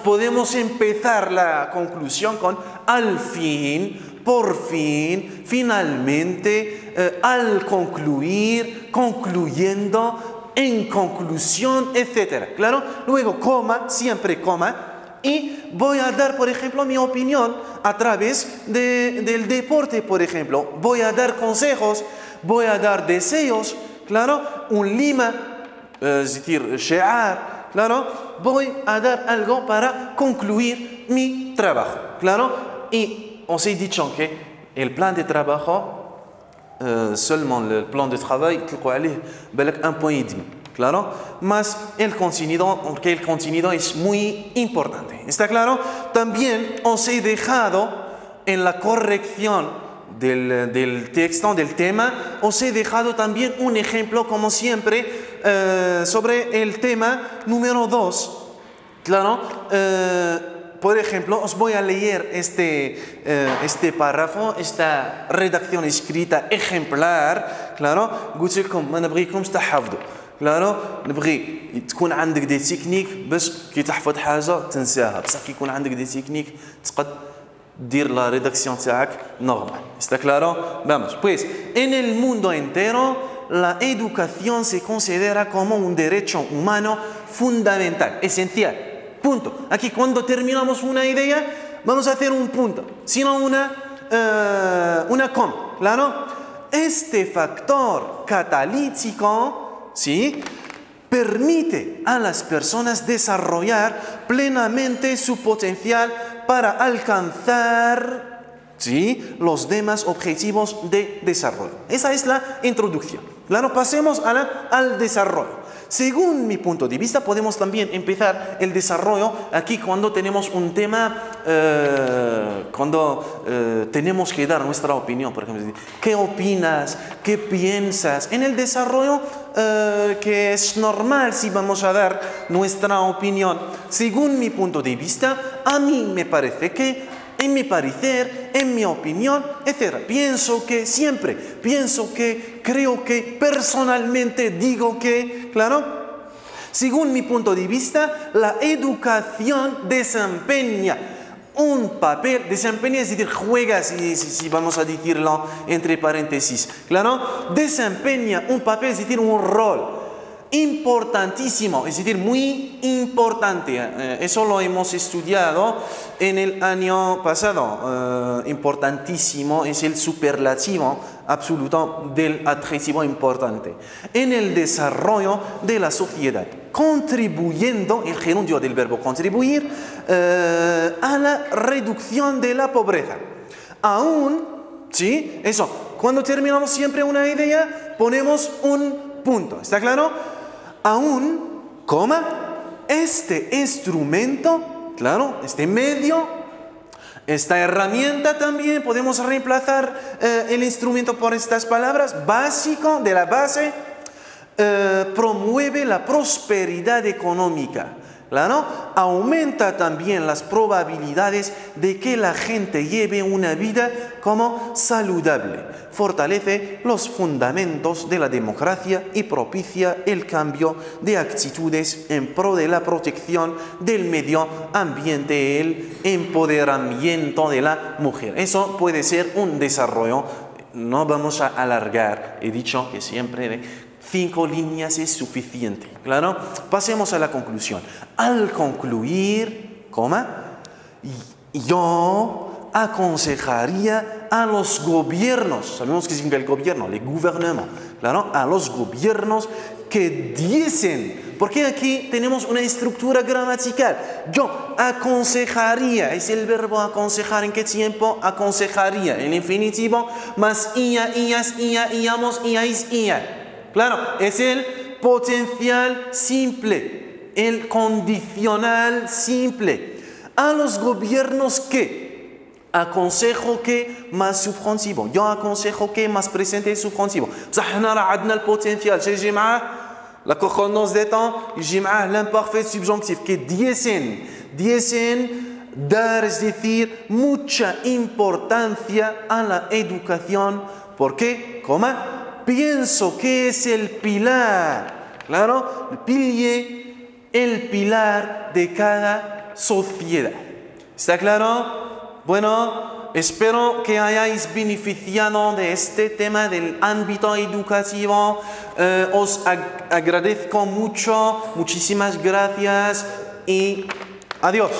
podemos empezar la conclusión con al fin, por fin, finalmente, al concluir, concluyendo, en conclusión, etc. ¿Claro? Luego, coma, siempre coma. Y voy a dar, por ejemplo, mi opinión a través del deporte, por ejemplo. Voy a dar consejos, voy a dar deseos, claro, un lima, es decir, shi'ar. Claro, voy a dar algo para concluir mi trabajo, claro, y os he dicho que el plan de trabajo, seulement el plan de travail, تلقوا عليه بالك 1,5 point, claro, más el contenido es muy importante, ¿está claro? También os he dejado en la corrección del texto, del tema, os he dejado también un ejemplo, como siempre, sobre el tema número 2. Claro, por ejemplo, os voy a leer este párrafo, esta redacción escrita ejemplar. Claro, قلت لكم ما نبغيكمش تحفظوا. claro, نبغي تكون عندك دي تكنيك باش كي تحفظ حاجة تنساها، بصح كي يكون عندك دي تكنيك تقد dir la redacción تاعك normal. ¿Está claro? Vamos, pues, en el mundo entero, la educación se considera como un derecho humano fundamental, esencial. Punto. Aquí cuando terminamos una idea, vamos a hacer un punto, sino una coma. ¿Claro? Este factor catalítico, ¿sí?, permite a las personas desarrollar plenamente su potencial para alcanzar, ¿sí?, los demás objetivos de desarrollo. Esa es la introducción. Claro, pasemos al desarrollo. Según mi punto de vista, podemos también empezar el desarrollo aquí cuando tenemos un tema, cuando tenemos que dar nuestra opinión. Por ejemplo, ¿qué opinas? ¿Qué piensas? En el desarrollo, que es normal si vamos a dar nuestra opinión. Según mi punto de vista, a mí me parece que, en mi parecer, en mi opinión, etc. Pienso que, creo que, personalmente digo que, claro, según mi punto de vista, la educación desempeña un papel, es decir, juega, si vamos a decirlo entre paréntesis, claro, desempeña un papel, es decir, un rol importantísimo, es decir, muy importante. Eso lo hemos estudiado en el año pasado. Importantísimo es el superlativo absoluto del adjetivo importante. En el desarrollo de la sociedad, contribuyendo, el gerundio del verbo contribuir, a la reducción de la pobreza. Aún, ¿sí? Eso, cuando terminamos siempre una idea, ponemos un punto. ¿Está claro? Aún, coma, este instrumento, claro, este medio, esta herramienta también, podemos reemplazar el instrumento por estas palabras, básico, de la base, promueve la prosperidad económica. Claro, aumenta también las probabilidades de que la gente lleve una vida como saludable, fortalece los fundamentos de la democracia y propicia el cambio de actitudes en pro de la protección del medio ambiente, el empoderamiento de la mujer. Eso puede ser un desarrollo, no vamos a alargar, he dicho que siempre 5 líneas es suficiente, claro. Pasemos a la conclusión. Al concluir, coma, yo aconsejaría a los gobiernos, sabemos qué significa el gobierno, el gouvernement, claro, a los gobiernos que diesen, porque aquí tenemos una estructura gramatical. Yo aconsejaría, es el verbo aconsejar, ¿en qué tiempo? Aconsejaría, en infinitivo, más ia, ias, ia, iamos, iais, ia. Claro, es el potencial simple, el condicional simple. A los gobiernos que aconsejo que más subjuntivo. Yo aconsejo que más presente subjuntivo. بصح حنا راه عندنا البوتنسيال شي يجي معاه لا كوخونونس دي طون يجي معاه لامبارفait subjonctif que diesen dar, es decir, mucha importancia a la educación. ¿Por qué? ¿Cómo? Pienso que es el pilar, claro, el pilar de cada sociedad. ¿Está claro? Bueno, espero que hayáis beneficiado de este tema del ámbito educativo. Os agradezco mucho, muchísimas gracias y adiós.